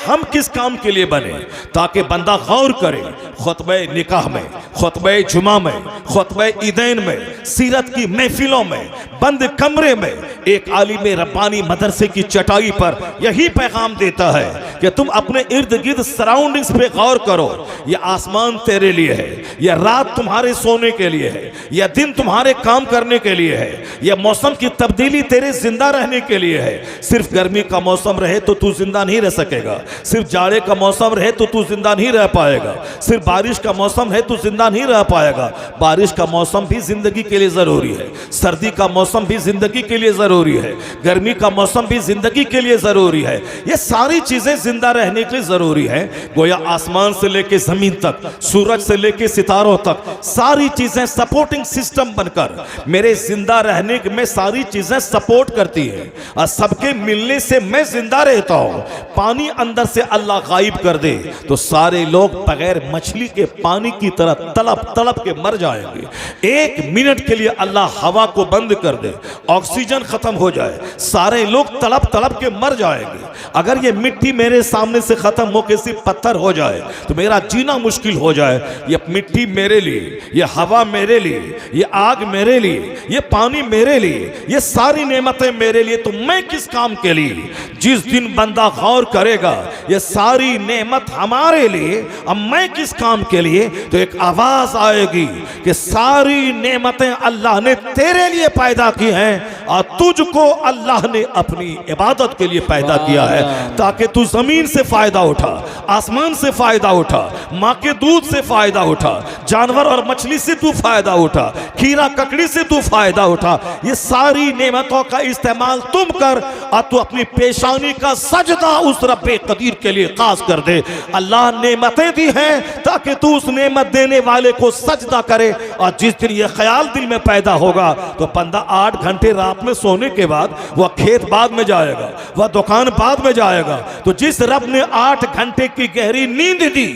हम किस काम के लिए बने, ताकि बंदा गौर करे खुतबे निकाह में, खुतबे जुमा में, खुतबे ईदैन में, सीरत की महफिलों में, बंद कमरे में एक आलिम रब्बानी मदरसे की चटाई पर यही पैगाम देता है कि तुम अपने इर्द गिर्द सराउंडिंग्स पे गौर करो। यह आसमान तेरे लिए है, यह रात तुम्हारे सोने के लिए है, यह दिन तुम्हारे काम करने के लिए है, यह मौसम की तब्दीली तेरे जिंदा रहने के लिए है। सिर्फ गर्मी का मौसम रहे तो तू जिंदा नहीं रह सकेगा, सिर्फ जाड़े का मौसम रहे तो तू जिंदा नहीं रह पाएगा, सिर्फ बारिश का मौसम है तो जिंदा नहीं रह पाएगा। बारिश का मौसम भी जिंदगी के लिए जरूरी है, सर्दी का मौसम भी जिंदगी के लिए जरूरी है, गर्मी का मौसम भी जिंदगी के लिए जरूरी है। ये सारी चीजें जिंदा रहने के लिए जरूरी है। गोया आसमान से लेके जमीन तक, सूरज से लेके सितारों तक, सारी चीजें सपोर्टिंग सिस्टम बनकर मेरे जिंदा रहने में सारी चीजें सपोर्ट करती है, और सबके मिलने से मैं जिंदा रहता हूं। पानी अंदर से अल्लाह गायब कर दे तो सारे लोग बगैर मछली के पानी की तरह तड़प तड़प के मर जाएंगे। 1 मिनट के लिए अल्लाह हवा को बंद कर दे, ऑक्सीजन खत्म हो जाए, सारे लोग तड़प तड़प के मर जाएंगे। अगर ये मिट्टी मेरे सामने से खत्म हो के सिर्फ पत्थर हो जाए तो मेरा जीना मुश्किल हो जाए। ये मिट्टी मेरे लिए, ये हवा मेरे लिए, ये आग मेरे लिए, ये पानी मेरे लिए, ये सारी नेमतें मेरे लिए, तो मैं किस काम के लिए? जिस दिन बंदा गौर करेगा ये सारी नेमत हमारे लिए, अब मैं किस काम के लिए, तो एक आवाज आएगी कि सारी नेमतें अल्लाह ने तेरे लिए पैदा की हैं और तुझको अल्लाह ने अपनी इबादत के लिए पैदा किया है, ताकि तू जमीन से फायदा उठा, आसमान से फायदा उठा, माँ के दूध से फायदा उठा, जानवर और मछली से तू फायदा उठा, खीरा ककड़ी से तू फायदा उठा। ये सारी नेमतों का इस्तेमाल तुम कर और तू अपनी पेशानी का सजदा उस रब्बे कदीर के लिए खास कर दे। अल्लाह नेमतें दी हैं ताकि तू उस नेमत देने वाले को सजदा करे। और जिस दिन ये ख्याल दिल में पैदा होगा तो बंदा 8 घंटे रात में सोने के बाद वह खेत बाद में जाएगा, वह दुकान बाद में जाएगा। तो जिस रब ने 8 घंटे की गहरी नींद दी,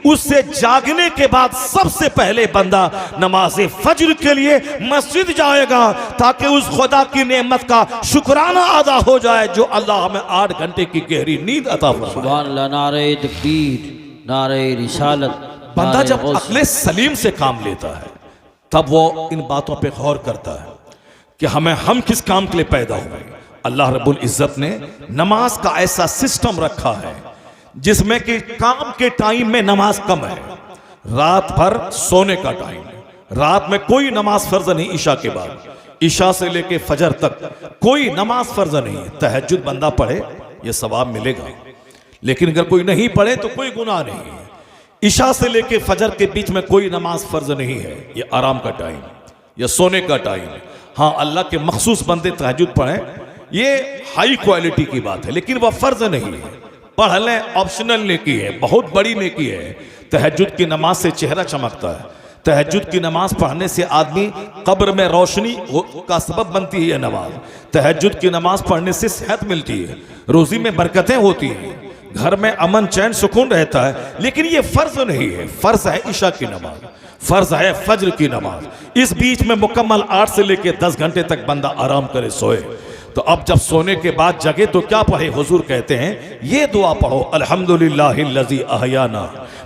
उससे जागने के बाद सबसे पहले बंदा नमाज़े फज्र के लिए मस्जिद जाएगा, ताकि उस खुदा की नेमत का शुक्राना अदा हो जाए जो अल्लाह हमें 8 घंटे की गहरी नींद अता फरमाए। सुभान अल्लाह, नारे तकबीर, नारे रिसालत। बंदा जब अक्ले सलीम से काम लेता है तब वो इन बातों पे गौर करता है कि हम किस काम के लिए पैदा हुए। अल्लाह रब्बुल इज्जत ने नमाज का ऐसा सिस्टम रखा है जिसमें कि काम के टाइम में नमाज कम है, रात भर सोने का टाइम है, रात में कोई नमाज फर्ज नहीं, ईशा के बाद, ईशा से लेके फजर तक कोई नमाज फर्ज नहीं है। तहज्जुद बंदा पढ़े ये सवाब मिलेगा, लेकिन अगर कोई नहीं पढ़े तो कोई गुनाह नहीं है। ईशा से लेके फजर के बीच में कोई नमाज फर्ज नहीं है, ये आराम का टाइम। या सोने का टाइम है। हाँ, अल्लाह के मखसूस बंदे तहज्जुद पढ़ें, ये हाई क्वालिटी की बात है, लेकिन वह फर्ज नहीं है। पढ़ लें, ऑप्शनल नेकी है, बहुत बड़ी नेकी है। तहज्जुद की नमाज से चेहरा चमकता है। तहज्जुद की नमाज पढ़ने से आदमी कब्र में रोशनी का सबब बनती है। यह नमाज, तहज्जुद की नमाज पढ़ने से सेहत मिलती है, रोजी में बरकतें होती हैं, घर में अमन चैन सुकून रहता है। लेकिन ये फर्ज नहीं है। फर्ज है इशा की नमाज, फर्ज है फज्र की नमाज। इस बीच में मुकम्मल 8 से लेकर 10 घंटे तक बंदा आराम करे, सोए। तो अब जब सोने के बाद जगे तो क्या पढ़े? हुजूर कहते हैं ये दुआ पढ़ो, अल्हम्दुलिल्लाहिल्लज़ी अहयाना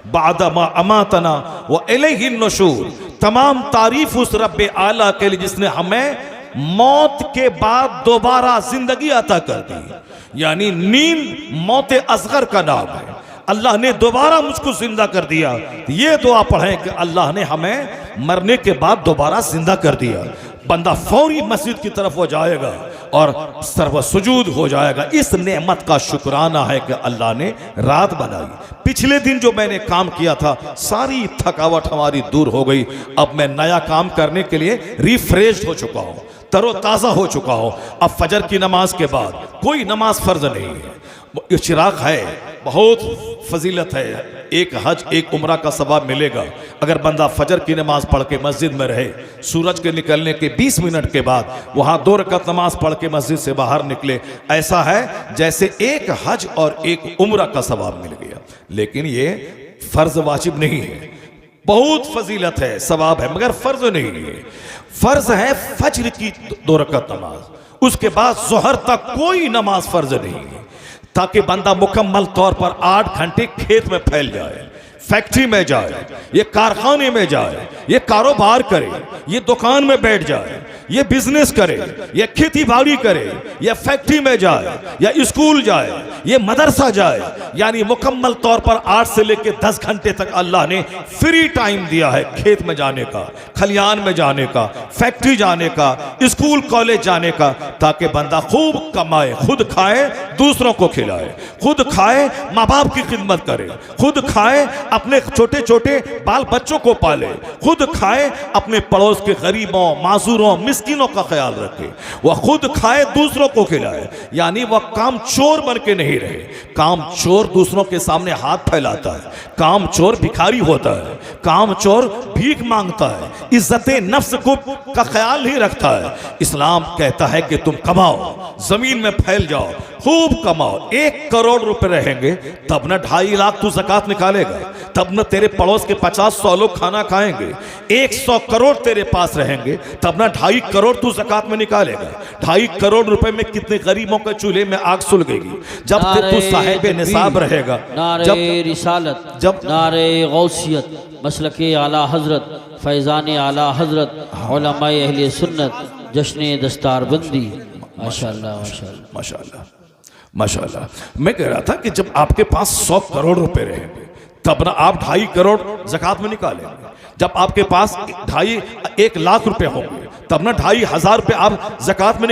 बादा मा अमातना व इलैहि नुशूर। तमाम तारीफ उस रब्बे आला के लिए जिसने हमें मौत के बाद दोबारा जिंदगी अता कर दी। यानी नींद मौत असगर का नाम है। अल्लाह ने दोबारा मुझको जिंदा कर दिया। ये दुआ पढ़ें कि अल्लाह ने हमें मरने के बाद दोबारा जिंदा कर दिया। बंदा फौरी मस्जिद की तरफ हो जाएगा और सर्व सुजूद हो जाएगा। इस नेमत का शुक्राना है कि अल्लाह ने रात बनाई। पिछले दिन जो मैंने काम किया था, सारी थकावट हमारी दूर हो गई। अब मैं नया काम करने के लिए रिफ्रेश हो चुका हूँ, तरोताज़ा हो चुका हूँ। अब फजर की नमाज के बाद कोई नमाज फर्ज नहीं है। इशराक है, बहुत फजीलत है। एक हज एक उम्रा का सवाब मिलेगा अगर बंदा फजर की नमाज पढ़ के मस्जिद में रहे। सूरज के निकलने के 20 मिनट के बाद वहाँ 2 रकात नमाज पढ़ के मस्जिद से बाहर निकले, ऐसा है जैसे एक हज और एक उम्रा का सवाब मिल गया। लेकिन ये फर्ज वाजिब नहीं है। बहुत फजीलत है, सवाब है, मगर फर्ज नहीं है। फर्ज है फज्र की 2 रकात नमाज, उसके बाद जोहर तक कोई नमाज फर्ज नहीं है, ताकि बंदा मुकम्मल तौर पर 8 घंटे खेत में फैल जाए, फैक्ट्री में जाए, ये कारखाने में जाए, ये कारोबार करे, ये दुकान में बैठ जाए, ये बिजनेस करे, ये खेती बाड़ी करे, ये फैक्ट्री में जाए, या स्कूल जाए, ये मदरसा जाए। यानी मुकम्मल तौर पर 8 से लेकर 10 घंटे तक अल्लाह ने फ्री टाइम दिया है खेत में जाने का, खलियान में जाने का, फैक्ट्री जाने का, स्कूल कॉलेज जाने का, ताकि बंदा खूब कमाए, खुद खाए, दूसरों को खिलाए, खुद खाए, माँ बाप की खिदमत करे, खुद खाए, अपने छोटे छोटे बाल बच्चों को पाले, खुद खाए, अपने पड़ोस के गरीबों, माजूरों, मिस्किनों का ख्याल रखे, वह खुद खाए, दूसरों को खिलाए। यानी वह काम चोर बन के नहीं रहे। काम चोर दूसरों के सामने हाथ फैलाता है, काम चोर भिखारी होता है, काम चोर भीख मांगता है, इज्जत नफ्स को का ख्याल नहीं रखता है। इस्लाम कहता है कि तुम कमाओ, जमीन में फैल जाओ, खूब कमाओ। 1 करोड़ रुपए रहेंगे तब न 2.5 लाख तू ज़कात निकालेगा, तब न तेरे पड़ोस के 50-100 लोग खाना खाएंगे। 100 करोड़ तेरे पास रहेंगे तब न 2.5 करोड़ तू ज़कात में निकालेगा। 2.5 करोड़ रुपए में कितने गरीबों के चूल्हे में आग सुलगेगी। जब तू साहिब निसाब रहेगा, नारे रिसालत, जब नारे गौसियत, मसलके आला हजरत, फैज़ान आला हजरत, उलमाए अहले सुन्नत, जश्न दस्तारबंदी। माशाअल्लाह माशाअल्लाह माशाअल्लाह माशाअल्लाह। मैं कह रहा था कि जब आपके पास 100 करोड़ रुपए रहेंगे तब ना आप 2.5 करोड़ ज़कात में निकालेंगे। जब आपके पास 1 लाख रुपए होंगे तब ना 2,500 रुपये आप ज़कात में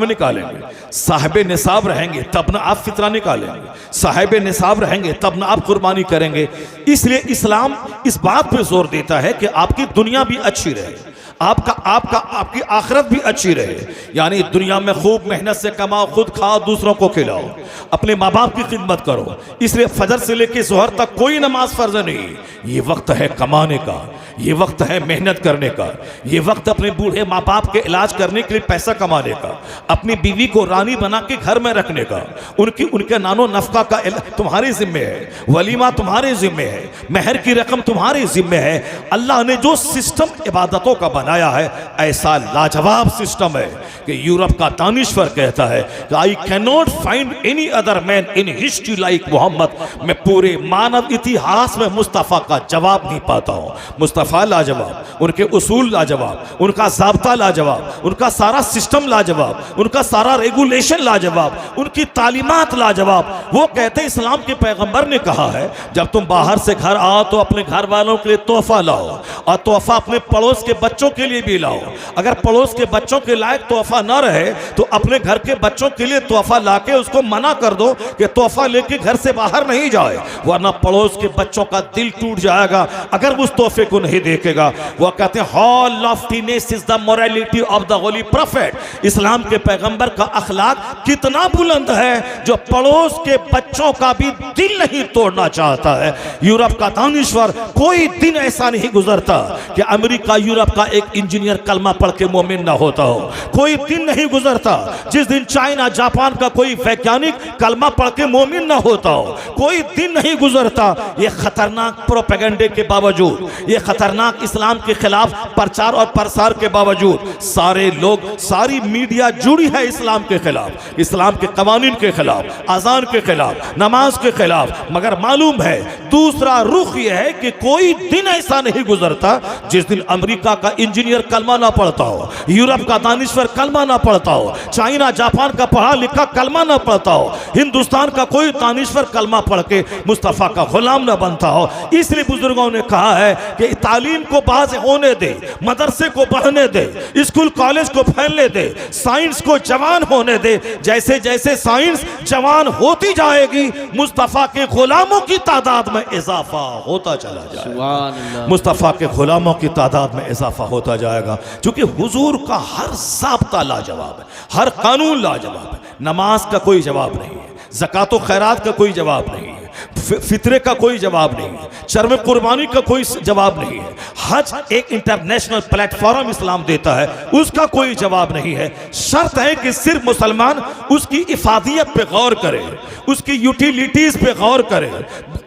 निकालेंगे। साहिब निसाब रहेंगे तब ना आप फितरा निकालेंगे। साहिब निसाब रहेंगे तब ना आप कुर्बानी करेंगे। इसलिए इस्लाम इस बात पे जोर देता है कि आपकी दुनिया भी अच्छी रहे, आपकी आखिरत भी अच्छी रहे। यानी दुनिया में खूब मेहनत से कमाओ, खुद खाओ, दूसरों को खिलाओ, अपने माँ बाप की खिदमत करो। इसलिए फजर से लेकर जोहर तक कोई नमाज फर्ज नहीं। ये वक्त है कमाने का, ये वक्त है मेहनत करने का, ये वक्त अपने बूढ़े माँ बाप के इलाज करने के लिए पैसा कमाने का, अपनी बीवी को रानी बना के घर में रखने का, उनके नानो नफका का तुम्हारे जिम्मे है, वलीमा तुम्हारे जिम्मे है, मेहर की रकम तुम्हारे जिम्मे है। अल्लाह ने जो सिस्टम इबादतों का बनाया है, ऐसा लाजवाब सिस्टम है कि यूरोप का दानिश्वर कहता है कि I can not find any other man in history like Muhammad. मैं पूरे मानव इतिहास में मुस्तफ़ा का जवाब नहीं पाता हूँ। मुस्तफ़ा लाजवाब, उनके उसूल लाजवाब, उनका ज़ाब्ता लाजवाब, उनका सारा सिस्टम लाजवाब, उनका सारा रेगुलेशन लाजवाब, उनकी तालीमात लाजवाब। वो कहते हैं, इस्लाम के पैगंबर ने कहा है जब तुम बाहर से घर आओ तो अपने घर वालों के लिए तोहफा लाओ, और तोहफा अपने पड़ोस के बच्चों के लिए भी लाओ। अगर पड़ोस के बच्चों के लायक तोहफा ना रहे तो अपने घर के बच्चों के लिए तोहफा लाके उसको मना कर दो कि तोहफा लेके घर से बाहर नहीं जाए, वरना पड़ोस के बच्चों का दिल टूट जाएगा अगर उस तोहफे को नहीं देखेगा। वह कहते हैं how loftiness is the morality of the holy prophet. इस्लाम के पैगंबर का अखलाक कितना बुलंद है जो पड़ोस के बच्चों का भी दिल नहीं तोड़ना चाहता है। यूरोप का दानिश्वर कोई दिन ऐसा नहीं गुजरता कि अमेरिका यूरोप का एक इंजीनियर कलमा पढ़ के मोमिन ना होता हो। कोई दिन नहीं गुजरता जिस दिन चाइना जापान का कोई वैज्ञानिक कलमा पढ़ के मोमिन ना होता हो। कोई दिन नहीं गुजरता ये खतरनाक प्रोपेगेंडे के बावजूद, ये खतरनाक इस्लाम के खिलाफ प्रचार और प्रसार के बावजूद सारे लोग, सारी मीडिया जुड़ी है इस्लाम के खिलाफ, इस्लाम के कवानीन के खिलाफ, अजान के खिलाफ, नमाज के खिलाफ। मगर मालूम है दूसरा रुख यह है कि कोई दिन ऐसा नहीं गुजरता जिस दिन अमेरिका का इंजीनियर कलमा ना पढ़ता हो, यूरोप का दानिश्वर कलमा ना पढ़ता हो, चाइना जापान का पढ़ा लिखा कलमा ना पढ़ता हो, हिंदुस्तान का कोई दानिश्वर कलमा पढ़ के मुस्तफ़ा का गुलाम ना बनता हो। इसलिए बुजुर्गों ने कहा है कि तालीम को बाज होने दे, मदरसे को बढ़ने दे, स्कूल कॉलेज को फैलने दे, साइंस को जवान होने दे। जैसे जैसे साइंस जवान होती जाएगी मुस्तफ़ा के गुलामों की तादाद में इजाफा होता चला जाएगा, मुस्तफ़ा के गुलामों की तादाद में इजाफा होता जाएगा। क्योंकि हुजूर का हर ज़ाब्ता लाजवाब है, हर कानून लाजवाब है। नमाज का कोई जवाब नहीं है, ज़कात व खैरात का कोई जवाब नहीं है, फितरे का कोई जवाब नहीं है, शर्म कुर्बानी का कोई जवाब नहीं है, हज एक इंटरनेशनल प्लेटफॉर्म इस्लाम देता है उसका कोई जवाब नहीं है। शर्त है कि सिर्फ मुसलमान उसकी इफादियत पे गौर करे, उसकी यूटिलिटीज पे गौर करे,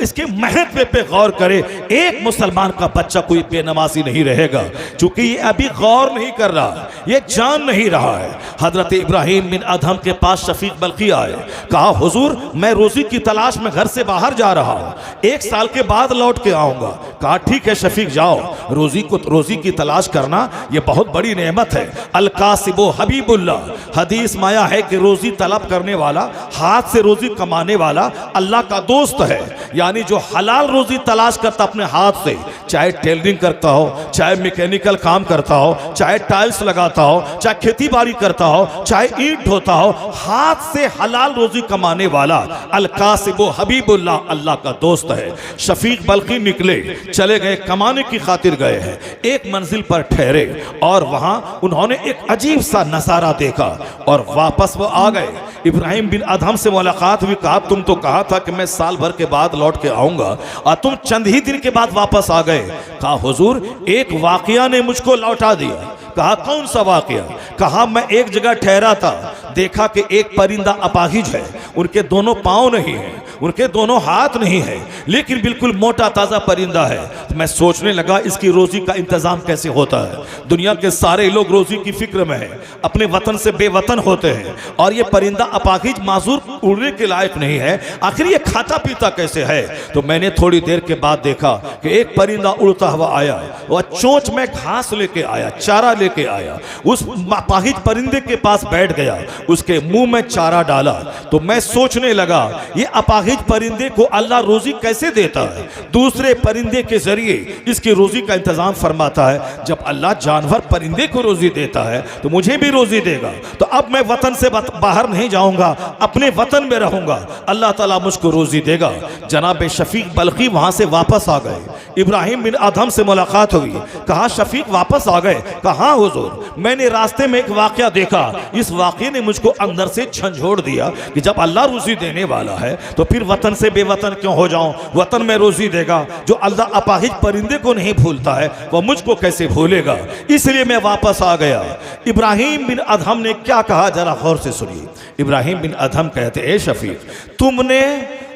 इसके महत्व पे गौर करे। एक मुसलमान का बच्चा कोई बेनमाजी नहीं रहेगा क्योंकि ये अभी गौर नहीं कर रहा, ये जान नहीं रहा है। हजरत इब्राहिम बिन अदहम के पास शफीक बल्खी आए, कहा हुजूर मैं रोजी की तलाश में घर से बाहर जा रहा हूं, 1 साल के बाद लौट के आऊंगा। कहा ठीक है शफीक जाओ, रोजी की तलाश करना यह बहुत बड़ी नेमत है। अल कासिबो हबीबुल्लाह, हदीस माया है कि रोजी तलब करने वाला, हाथ से रोजी कमाने वाला अल्लाह का दोस्त है। यानी जो हलाल रोजी तलाश करता अपने हाथ से, चाहे टेलरिंग करता हो, चाहे मैकेनिकल काम करता हो, चाहे टाइल्स लगाता हो, चाहे खेती बाड़ी करता हो, चाहे ईंट ढोता हो, हाथ से हलाल रोजी कमाने वाला अल कासिबो हबीबुल्लाह अल्लाह का दोस्त है। शफीक बल्खी निकले, चले गए, कमाने की खातिर गए हैं। एक मंजिल पर ठहरे और वहां उन्होंने एक अजीब सा नजारा देखा और वापस वो आ गए। इब्राहिम बिन अदहम से मुलाकात हुई, कहा तुम तो कहा था कि मैं साल भर के बाद लौट के आऊंगा और तुम चंद ही दिन के बाद वापस आ गए। कहा हुजूर एक वाकया ने मुझको लौटा दिया। कहा कौन सा वाकया? कहा मैं एक जगह ठहरा था, देखा कि एक परिंदा अपाहिज है, उनके दोनों पांव नहीं है, उनके दोनों हाथ नहीं है, लेकिन बिल्कुल मोटा ताज़ा परिंदा है। तो मैं सोचने लगा इसकी रोजी का इंतजाम कैसे होता है। दुनिया के सारे लोग रोजी की फिक्र में हैं, अपने वतन से बेवतन होते हैं और ये परिंदा अपाहिज माजूर उड़ने के लायक नहीं है, आखिर ये खाता पीता कैसे है। तो मैंने थोड़ी देर के बाद देखा कि एक परिंदा उड़ता हुआ आया, वह चोंच में घास लेके आया, चारा लेके आया, उस अपाहिज परिंदे के पास बैठ गया, उसके मुंह में चारा डाला। तो मैं सोचने लगा ये अपाहिज परिंदे को अल्लाह रोजी कैसे देता है, दूसरे परिंदे के जरिए इसकी रोजी का इंतजाम फरमाता है। जब अल्लाह जानवर परिंदे को रोजी देता है तो मुझे भी रोजी देगा। तो अब मैं वतन से बाहर नहीं जाऊंगा, अपने वतन में रहूंगा, अल्लाह ताला मुझको रोजी देगा। जनाब शफीक बल्खी वहां से वापस आ गए। इब्राहिम बिन अदहम से मुलाकात हुई, कहा शफीक वापस आ गए? कहा हुजूर मैंने रास्ते में एक वाकया देखा, इस वाकये ने मुझको अंदर से झंझोड़ दिया कि जब अल्लाह रोजी देने वाला है तो फिर वतन से बेवतन क्यों हो जाऊं, वतन में रोजी देगा। जो अल्लाह अपाहिज परिंदे को नहीं भूलता है वह मुझको कैसे भूलेगा, इसलिए मैं वापस आ गया। इब्राहिम बिन अदहम ने क्या कहा जरा गौर से सुनिए। इब्राहिम बिन अदहम कहते ए शफीक तुमने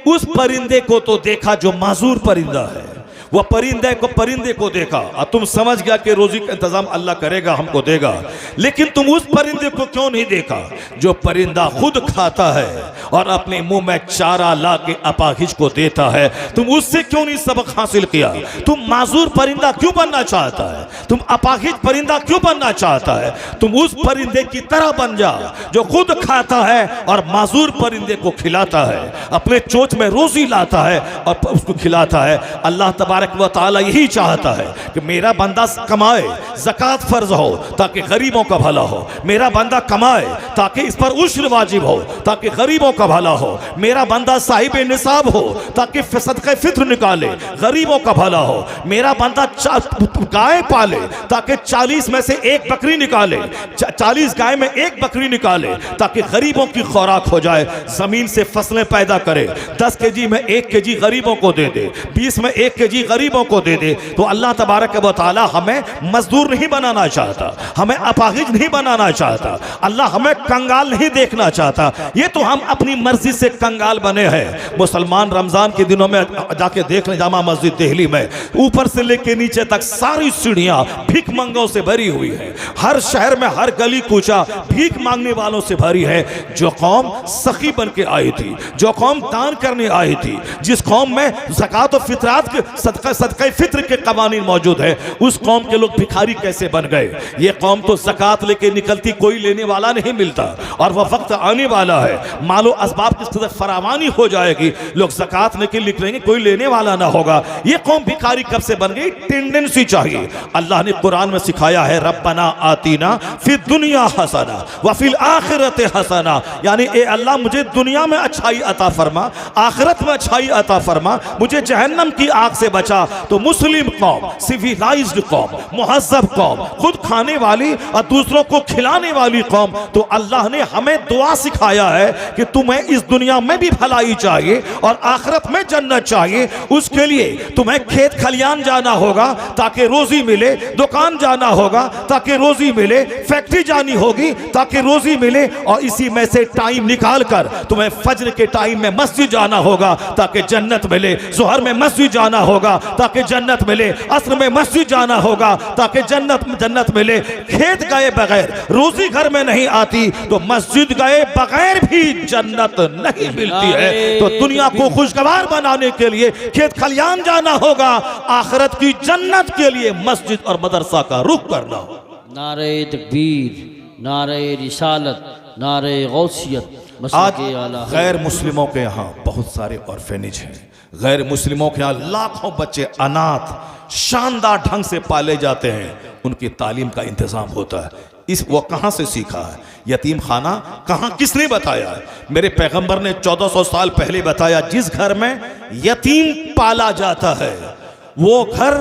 उस परिंदे को तो देखा जो माजूर परिंदा है, वह परिंदे को देखा और तुम समझ गया कि रोजी का इंतजाम अल्लाह करेगा, हमको देगा। लेकिन तुम उस परिंदे को क्यों नहीं देखा जो परिंदा खुद खाता है और अपने मुंह में चारा ला के अपाहिज को देता है? तुम उससे क्यों नहीं सबक हासिल किया? तुम माजूर परिंदा क्यों बनना चाहता है? तुम अपाहिज परिंदा क्यों बनना चाहता है? तुम उस परिंदे की तरह बन जा जो खुद खाता है और माजूर परिंदे को खिलाता है, अपने चोंच में रोजी लाता है और उसको खिलाता है। अल्लाह तबारक तबारक व तआला यही चाहता है कि मेरा बंदा कमाए, ज़कात फ़र्ज हो ताकि गरीबों का भला हो, मेरा बंदा कमाए ताकि इस पर उश्र वाजिब हो ताकि गरीबों का भला हो, मेरा बंदा साहिब निसाब हो ताकि सदक़े फ़ित्र निकाले, गरीबों का भला हो, मेरा बंदा गाय पाले ताकि 40 में से एक बकरी निकाले, 40 गाय में एक बकरी निकाले ताकि गरीबों की खुराक हो जाए, ज़मीन से फसलें पैदा करे, 10 केजी में 1 केजी गरीबों को दे दे, 20 में 1 केजी गरीबों को दे दे। तो अल्लाह तबारक व तआला हमें मजदूर नहीं बनाना चाहता, हमें अपाहिज नहीं बनाना चाहता, अल्लाह हमें कंगाल नहीं देखना चाहता। ये तो हम अपनी मर्जी से कंगाल बने हैं। मुसलमान रमजान के दिनों में जाके देख लें, जामा मस्जिद दिल्ली में ऊपर से लेके नीचे तक सारी सीढ़ियां भीख मंगों से भरी हुई है, हर शहर में हर गली कूचा भीख मांगने वालों से भरी है। जो कौम सखी बन के आई थी, जो कौम दान करने आई थी, जिस कौम में ज़कात और फितरात के सदक़े फ़ित्र के कवानीन मौजूद है, उस कौम के लोग भिखारी कैसे बन गए? ये कौम तो ज़कात लेके निकलती, कोई लेने वाला नहीं मिलता, और वह वक्त आने वाला है मालो असबाब की कदर फरावानी हो जाएगी, लोग ज़कात लेके निकलेंगे, कोई लेने वाला ना होगा। ये कौम भिखारी कब से बन गई? टेंडेंसी चाहिए। अल्लाह ने कुरान में सिखाया है, रब्बना आतीना फिर दुनिया हसना व फिल आखिरत हसना, यानी ए अल्लाह मुझे दुनिया में अच्छाई अता फरमा, आखिरत में अच्छाई अता फरमा, मुझे जहन्नम की आग से बचा। तो मुस्लिम कौम, सिविलाइज्ड कौम, मुहज़्ज़ब कौम, खुद खाने वाली और दूसरों को खिलाने वाली कौम, तो अल्लाह ने हमें दुआ सिखाया है कि तुम्हें इस दुनिया में भी भलाई चाहिए और आखिरत में जन्नत चाहिए। उसके लिए तुम्हें खेत खलियान जाना होगा ताकि रोजी मिले, दुकान जाना होगा ताकि रोजी मिले, फैक्ट्री जानी होगी ताकि रोजी मिले, और इसी में से टाइम निकाल कर तुम्हें फज्र के टाइम में मस्जिद जाना होगा ताकि जन्नत मिले, ज़ोहर में मस्जिद जाना होगा ताकि जन्नत मिले, असर में मस्जिद जाना होगा ताकि जन्नत मिले। खेत गए बगैर रोजी घर में नहीं आती, तो मस्जिद गए बगैर भी जन्नत नहीं मिलती है। तो दुनिया को खुशगवार बनाने के लिए खेत खलियान जाना होगा, आखिरत की जन्नत के लिए मस्जिद और मदरसा का रुख करना होगा। नारे तकबीर, नारे रिसालत, नारे गौसियत। आज गैर मुस्लिमों के यहाँ बहुत सारे ऑर्फेनेज हैं, गैर मुस्लिमों के यहाँ लाखों बच्चे अनाथ शानदार ढंग से पाले जाते हैं, उनकी तालीम का इंतजाम होता है। वो कहाँ से सीखा है? यतीम खाना कहाँ, किसने बताया है? मेरे पैगंबर ने 1400 साल पहले बताया, जिस घर में यतीम पाला जाता है वो घर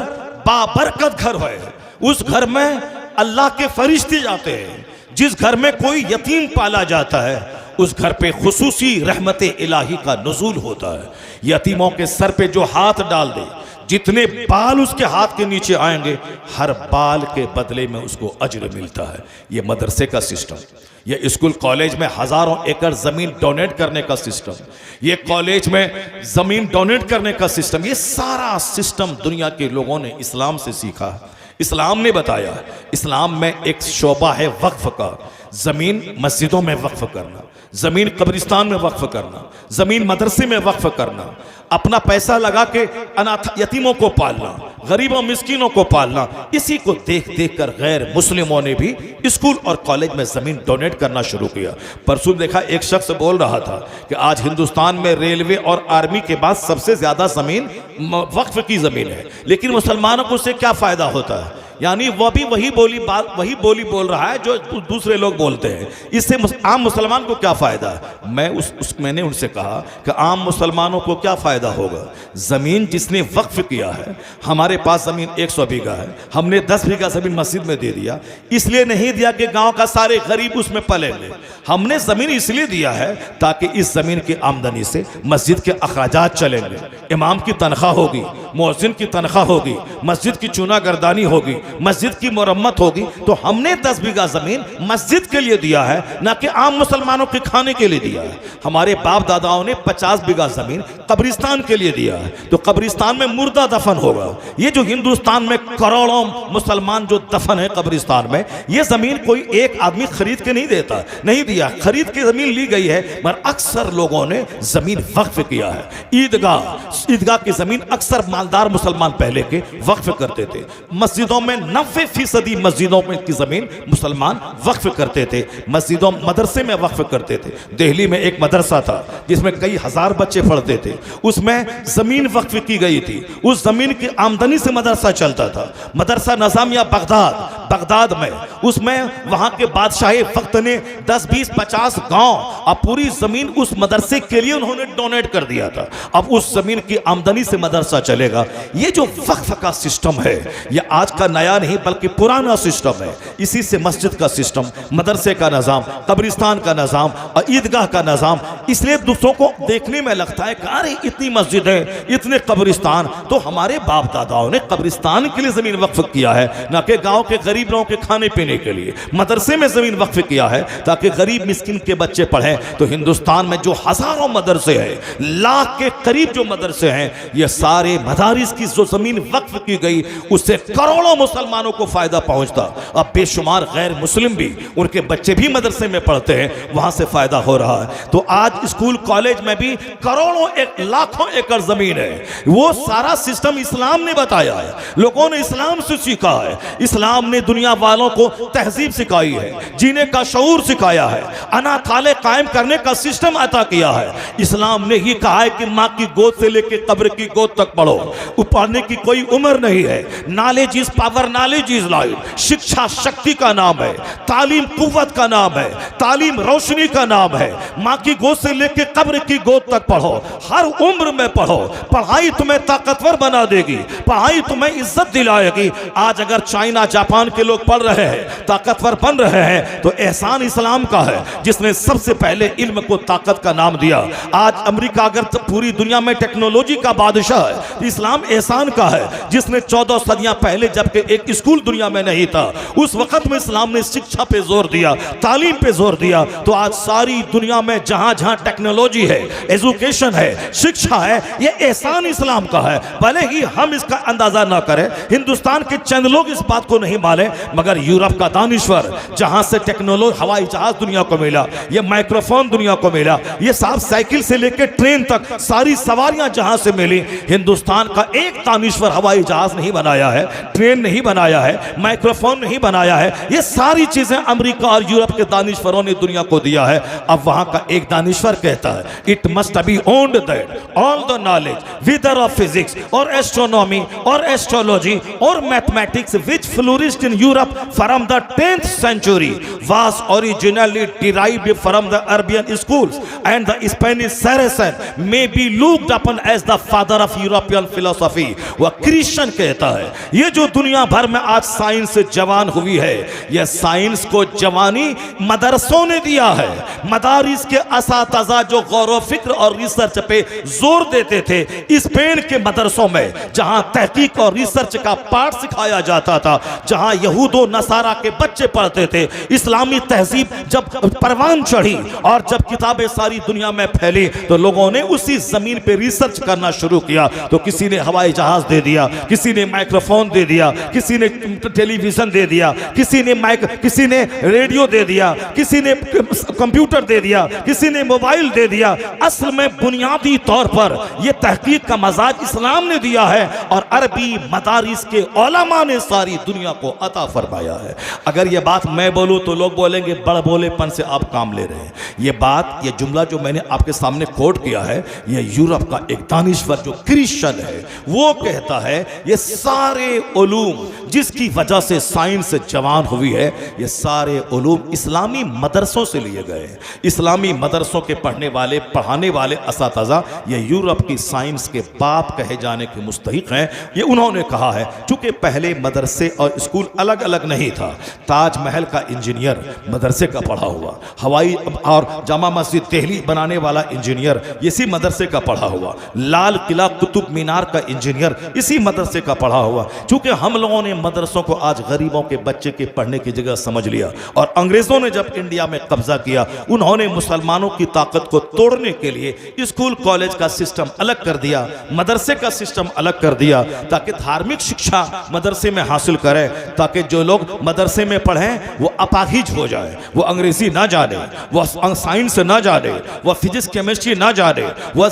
बाबरकत घर है, उस घर में अल्लाह के फरिश्ते जाते हैं। जिस घर में कोई यतीम पाला जाता है उस घर पे खुसूसी रहमत इलाही का नुज़ूल होता है। यतीमों के सर पे जो हाथ डाल दे, जितने बाल उसके हाथ के नीचे आएंगे, हर बाल के बदले में उसको अज्र मिलता है। ये मदरसे का सिस्टम, ये स्कूल कॉलेज में हजारों एकड़ जमीन डोनेट करने का सिस्टम, ये कॉलेज में जमीन डोनेट करने का सिस्टम, ये सारा सिस्टम दुनिया के लोगों ने इस्लाम से सीखा है, इस्लाम ने बताया। इस्लाम में एक शोबा है वक्फ का, जमीन मस्जिदों में वक्फ करना, जमीन कब्रिस्तान में वक्फ करना, जमीन मदरसे में वक्फ करना, अपना पैसा लगा के अनाथ यतीमों को पालना, गरीबों मिस्किनों को पालना। इसी को देख देख कर गैर मुस्लिमों ने भी स्कूल और कॉलेज में ज़मीन डोनेट करना शुरू किया। परसों देखा एक शख्स बोल रहा था कि आज हिंदुस्तान में रेलवे और आर्मी के बाद सबसे ज़्यादा ज़मीन वक्फ की ज़मीन है, लेकिन मुसलमानों को उससे क्या फ़ायदा होता है? यानी वह भी वही बोली बोल रहा है जो दूसरे लोग बोलते हैं। इससे आम मुसलमान को क्या फ़ायदा है? मैंने उनसे कहा कि आम मुसलमानों को क्या फ़ायदा होगा? ज़मीन जिसने वक्फ किया है, हमारे पास ज़मीन 100 बीघा है, हमने 10 बीघा ज़मीन मस्जिद में दे दिया, इसलिए नहीं दिया कि गांव का सारे गरीब उसमें पलेंगे। हमने ज़मीन इसलिए दिया है ताकि इस ज़मीन की आमदनी से मस्जिद के अखराजात चलेंगे, इमाम की तनख्वाह होगी, मुअज्जिन की तनख्वाह होगी, मस्जिद की चूना गर्दानी होगी, मस्जिद की मुरम्मत होगी। तो हमने 10 बीघा ज़मीन मस्जिद के लिए दिया है, ना कि आम मुसलमानों के खाने के लिए दिया है। हमारे बाप दादाओं ने 50 बीघा ज़मीन कब्रिस्तान के लिए दिया है, तो कब्रिस्तान में मुर्दा दफन होगा। ये जो हिंदुस्तान में करोड़ों मुसलमान जो दफन है कब्रिस्तान में, ये ज़मीन कोई एक आदमी खरीद के नहीं देता, नहीं दिया, खरीद के ज़मीन ली गई है, मगर अक्सर लोगों ने ज़मीन वक्फ किया है। ईदगाह की ज़मीन अक्सर मालदार मुसलमान पहले के वक्फ करते थे। मस्जिदों में 90% मस्जिदों में की ज़मीन मुसलमान वक्फ करते थे, मस्जिदों मदरसे में वक्फ करते थे। दिल्ली में एक मदरसा था जिसमें कई हजार बच्चे पढ़ते थे, उसमें ज़मीन वक्फ की गई थी, उस ज़मीन की आमदनी से मदरसा चलता था। मदरसा नज़ामिया बगदाद में, उसमें वहाँ के बादशाह वक्त ने 10, 20, 50 गांव और पूरी ज़मीन उस मदरसे के लिए उन्होंने डोनेट कर दिया था। अब उस ज़मीन की आमदनी से मदरसा चलेगा। ये जो वक्फ का सिस्टम है ये आज का नया नहीं बल्कि पुराना सिस्टम है। इसी से मस्जिद का सिस्टम, मदरसे का निज़ाम, कब्रिस्तान का निज़ाम और ईदगाह का निज़ाम। इसलिए दूसरों को देखने में लगता है कि अरे इतनी मस्जिदें, इतने कब्रिस्तान, तो हमारे बाप दादाओं ने कब्रिस्तान के लिए ज़मीन वक्फ किया है, ना कि गाँव के गरीब लोगों के खाने पीने के लिए। मदरसे में ज़मीन वक्फ किया है ताकि गरीब मिस्किन के बच्चे पढ़ें। तो हिंदुस्तान में जो हज़ारों मदरसे हैं, लाख के करीब जो मदरसे हैं, ये सारे मदारिस की जो ज़मीन वक्फ की गई उससे करोड़ों मुसलमानों को फ़ायदा पहुंचता। अब बेशुमार गैर मुस्लिम भी, उनके बच्चे भी मदरसे में पढ़ते हैं, वहाँ से फ़ायदा हो रहा है। तो आज स्कूल कॉलेज में भी करोड़ों लाखों एकड़ ज़मीन है। वो सारा सिस्टम इस्लाम ने बताया है, लोगों ने इस्लाम से सीखा है। इस्लाम ने दुनिया वालों को तहजीब सिखाई है, जीने का शऊर सिखाया है, अनाथालय कायम करने का सिस्टम अता किया है। इस्लाम ने ये कहा है कि माँ की गोद से लेकर कब्र की गोद तक पढ़ो, पढ़ने की कोई उम्र नहीं है। Knowledge is power, knowledge is light. शिक्षा शक्ति का नाम है, तालीम कुव्वत का नाम है, तालीम रोशनी का नाम है। माँ की गोद से लेकर कब्र की गोद तक पढ़ो, हर उम्र में पढ़ो। पढ़ाई तुम्हें ताकतवर बना देगी, पढ़ाई तुम्हें इज्जत दिलाएगी। आज अगर चाइना जापान के लोग पढ़ रहे हैं, ताकतवर बन रहे हैं, तो एहसान इस्लाम का है जिसने सबसे पहले इल्म को ताकत का नाम दिया। आज अमेरिका अगर पूरी दुनिया में टेक्नोलॉजी का बादशाह है, तो इस्लाम एहसान का है जिसने 14 सदियां पहले जबकि एक स्कूल दुनिया में नहीं था, उस वक्त में इस्लाम ने शिक्षा पे जोर दिया, तालीम पे जोर दिया। तो आज सारी दुनिया में जहां जहां टेक्नोलॉजी है, एजुकेशन है, शिक्षा है, ये एहसान इस्लाम का है। भले ही हम इसका अंदाजा ना करें, हिंदुस्तान के चंद लोग इस बात को नहीं माने, मगर यूरोप का दानिश्वर जहां से टेक्नोलॉजी, हवाई जहाज दुनिया को मिला, ये माइक्रोफोन दुनिया को मिला, ये साफ साइकिल से लेकर ट्रेन तक सारी सवारियां जहां से मिली, हिंदुस्तान का एक दानिश्वर हवाई जहाज नहीं बनाया है, ट्रेन नहीं बनाया है, माइक्रोफोन नहीं बनाया है। ये सारी चीजें अमेरिका और यूरोप के दानिश्वरों ने दुनिया को दिया है। अब वहां का एक दानिश्वर कहता है, it must be owned that all the knowledge whether of physics और एस्ट्रोनॉमी और एस्ट्रोलॉजी और mathematics which flourished in Europe from the 10th century was originally derived from the Arabian schools, and the Spanish Saracen may be looked upon as the father of European philosophy। वह Christian कहता है ये जो दुनिया भर में आज science जवान हुई है, यह साइंस को जवानी मदरसों ने दिया है। मदारिस के असातिज़ा जो गौर व फिक्र और रिसर्च पे जोर देते थे, स्पेन के मदरसों में जहां तहकीक और रिसर्च का पाठ सिखाया जाता था, जहां यहूदो नसारा के बच्चे पढ़ते थे, इस्लामी तहजीब जब परवान चढ़ी और जब किताबें सारी दुनिया में फैली, तो लोगों ने उसी जमीन पे रिसर्च करना शुरू किया। तो किसी ने हवाई जहाज दे दिया, किसी ने माइक्रोफोन दे दिया, किसी ने टेलीविजन दे दिया, किसी ने रेडियो दे दिया, किसी ने कंप्यूटर दे दिया, किसी ने मोबाइल दे दिया। असल में बुनियादी तौर पर यह तहकीक का मजाज इस्लाम ने दिया है और अरबी मदारिस के उलमा ने सारी दुनिया को अता फरमाया है। अगर यह बात मैं बोलूं तो लोग बोलेंगे बड़ बोलेपन से आप काम ले रहे हैं। ये जुमला जो मैंने आपके सामने कोट किया है, यह यूरोप का एक दानिश्वर जो क्रिश्चियन है वो कहता है ये सारे उलूम जिसकी वजह से साइंस जवान हुई है, ये सारे उलूम इस्लामी मदरसों से लिए गए हैं। इस्लामी मदरसों के पढ़ाने वाले असातिज़ा ये यूरोप की साइंस के बाप कहे जाने के मुस्तहिक हैं। ये उन्होंने कहा है चूंकि पहले मदरसे और स्कूल अलग अलग नहीं था। ताजमहल का इंजीनियर मदरसे का पढ़ा हुआ, हवाई और जामा मस्जिद दिल्ली बनाने वाला इंजीनियर इसी मदरसे का पढ़ा हुआ, लाल किला कुतुब मीनार का इंजीनियर इसी मदरसे का पढ़ा हुआ। चूंकि हम लोगों ने मदरसों को आज गरीबों के बच्चे के पढ़ने की जगह समझ लिया और अंग्रेजों ने जब इंडिया में कब्जा किया, उन्होंने मुसलमानों की ताकत को तोड़ने के लिए स्कूल कॉलेज का सिस्टम अलग कर दिया, मदरसे का सिस्टम अलग कर दिया, ताकि धार्मिक शिक्षा मदरसे में हासिल करें, ताकि ताकि जो लोग मदरसे में पढ़ें वो अपाहिज हो जाए, वो अंग्रेजी ना जाने, वो साइंस ना जाने, वो फिजिक्स केमिस्ट्री ना जाने, वो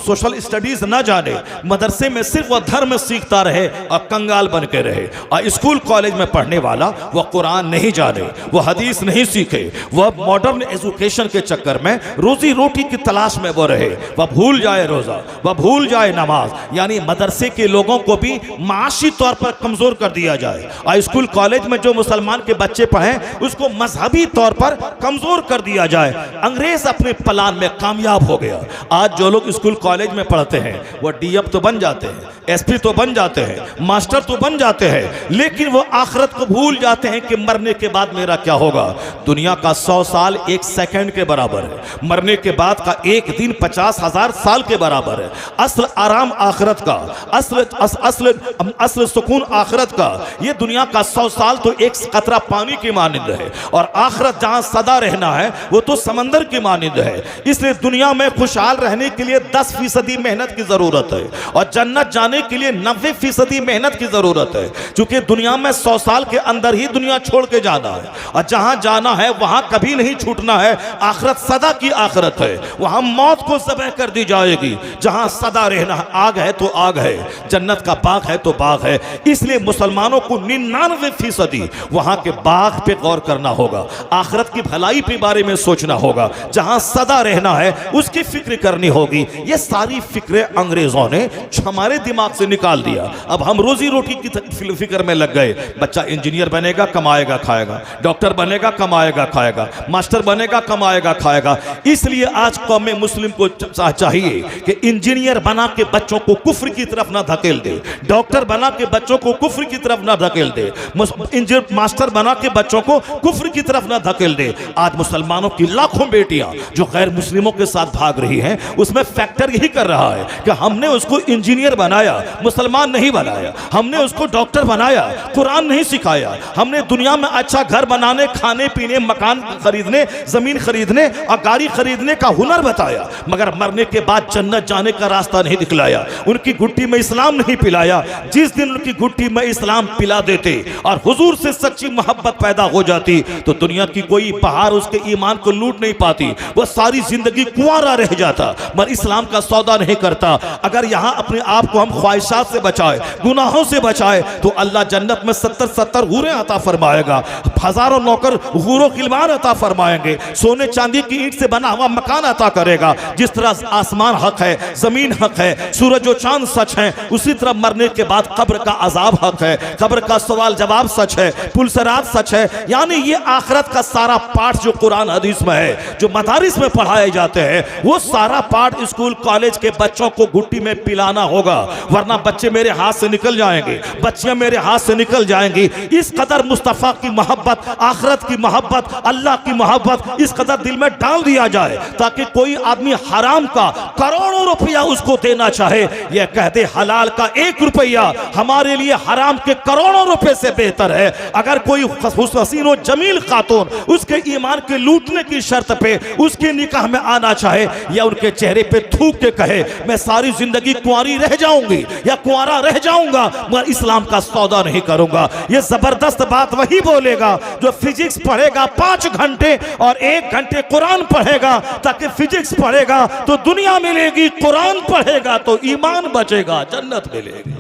सोशल स्टडीज ना जाने, मदरसे में सिर्फ वो धर्म सीखता रहे और कंगाल बन के रहे। और स्कूल कॉलेज में पढ़ने वाला वो कुरान नहीं जाने, वो हदीस नहीं सीखे, वह मॉडर्न एजुकेशन के चक्कर में रोजी रोटी की तलाश में वो रहे, वह भूल जाए रोजा, वह भूल जाए नमाज। यानी मदरसे के लोगों को भी माशी तौर पर कमजोर कर दिया जाए और स्कूल कॉलेज में जो मुसलमान के बच्चे पढ़ें उसको मजहबी तौर पर कमजोर कर दिया जाए। अंग्रेज अपने प्लान में कामयाब हो गया। आज जो लोग स्कूल कॉलेज में पढ़ते हैं वो डीएम तो बन जाते हैं, एसपी तो बन जाते हैं, मास्टर तो बन जाते हैं, लेकिन वो आखिरत को भूल जाते हैं कि मरने के बाद मेरा क्या होगा। दुनिया का 100 साल 1 सेकंड के बराबर है, मरने के बाद का एक दिन 50,000 साल के बराबर है। असल आराम आखिरत का, असल सुकून आखिरत का। ये दुनिया का 100 साल तो एक कतरा पानी की मानिंद है और आखिरत जहां सदा रहना है वो तो समंदर की मानिंद है। इसलिए दुनिया में खुशहाल रहने के लिए 10% मेहनत की जरूरत है और जन्नत जाने के लिए 90% मेहनत की जरूरत है। क्योंकि दुनिया में 100 साल के अंदर ही दुनिया छोड़ के जाना है और जहां जाना है वहां कभी नहीं छूटना है। आखिरत सदा की आखिरत है, वहां मौत को ज़बह कर दी जाएगी। जहां सदा रहना है, आग है तो आग है, जन्नत का बाग है तो बाग है। इसलिए मुसलमानों को 99% वहां के बाग पे गौर करना होगा, आखिरत की भलाई के बारे में सोचना होगा, जहां सदा रहना है उसकी फिक्र करनी होगी। ये सारी फिक्रें अंग्रेजों ने हमारे दिमाग से निकाल दिया। अब हम रोजी रोटी की फिक्र में लग गए। बच्चा इंजीनियर बनेगा, कमाएगा खाएगा, डॉक्टर बनेगा, कमाएगा खाएगा, मास्टर बनेगा, कमाएगा खाएगा। इसलिए आज कौम मुस्लिम को चाहिए कि इंजीनियर बना के बच्चों को कुफ्र की तरफ ना धकेल दे, डॉक्टर बना के बच्चों को कुफ्र की तरफ ना धकेल दे, मास्टर बना के बच्चों को कुफ्र की तरफ ना धकेल दे। आज मुसलमानों की लाखों बेटियां जो गैर मुस्लिमों के साथ भाग रही हैं, उसमें फैक्टर यही कर रहा है कि हमने उसको इंजीनियर बनाया, मुसलमान नहीं बनाया, हमने उसको डॉक्टर बनाया, कुरान नहीं सिखाया, हमने दुनिया में अच्छा घर बनाने, खाने पीने, मकान खरीदने, जमीन खरीदने और गाड़ी खरीदने का हुनर बताया, मगर मरने के बाद जन्नत जाने का रास्ता नहीं दिखलाया, उनकी गुट्टी में इस्लाम नहीं पिलाया। जिस दिन उनकी गुट्टी में इस्लाम पिला देते और हुजूर से सच्ची मोहब्बत पैदा हो जाती तो दुनिया की कोई बहार उसके ईमान को लूट नहीं पाती, वो सारी जिंदगी कुंवारा रह जाता, मगर इस्लाम का सौदा नहीं करता। अगर यहाँ अपने आप को हम ख्वाहिशात से बचाए, गुनाहों से बचाए, तो अल्लाह जन्नत में 70 हूरें अता फरमाएगा, हजारों नौकर हूरों खिलवान अता फरमाएंगे, सोने चांदी की ईंट से बना हुआ मकान अता करेगा। जिस तरह आसमान हक है, जमीन हक है, सूरज और चांद सच है, उसी तरह मरने के बाद कब्र का अजाब हक है, कब्र का सवाल जवाब सच है, पुलसरात सच है। यानी ये आखिरत का सारा पाठ जो कुरान हदीस में है, जो मदारिस में पढ़ाए जाते हैं, वो सारा पाठ स्कूल कॉलेज के बच्चों को गुट्टी में पिलाना होगा, वरना बच्चे मेरे हाथ से निकल जाएंगे, बच्चियां मेरे हाथ से निकल जाएंगी। इस कदर मुस्तफ़ा की मोहब्बत, आखिरत की मोहब्बत, अल्लाह की मोहब्बत इस कदर दिल में डाल दिया जाए ताकि कोई आदमी हराम का करोड़ों रुपया उसको देना चाहे, यह कहते हलाल का 1 रुपया हमारे लिए हराम के करोड़ों रुपए से बेहतर है। अगर कोई हसीन और जमील खातून उसके ईमान के लूटने की शर्त पे उसके निकाह में आना चाहे या उनके चेहरे पे थूक के कहे मैं सारी जिंदगी कुंवारी रह जाऊंगी या कुंवारा रह जाऊंगा मगर इस्लाम का सौदा नहीं करूंगा, ये जबरदस्त बात वही बोलेगा जो फिजिक्स पढ़ेगा 5 घंटे और 1 घंटे कुरान पढ़ेगा, ताकि फिजिक्स पढ़ेगा तो दुनिया मिलेगी, कुरान पढ़ेगा तो ईमान बचेगा, जन्नत मिलेगी।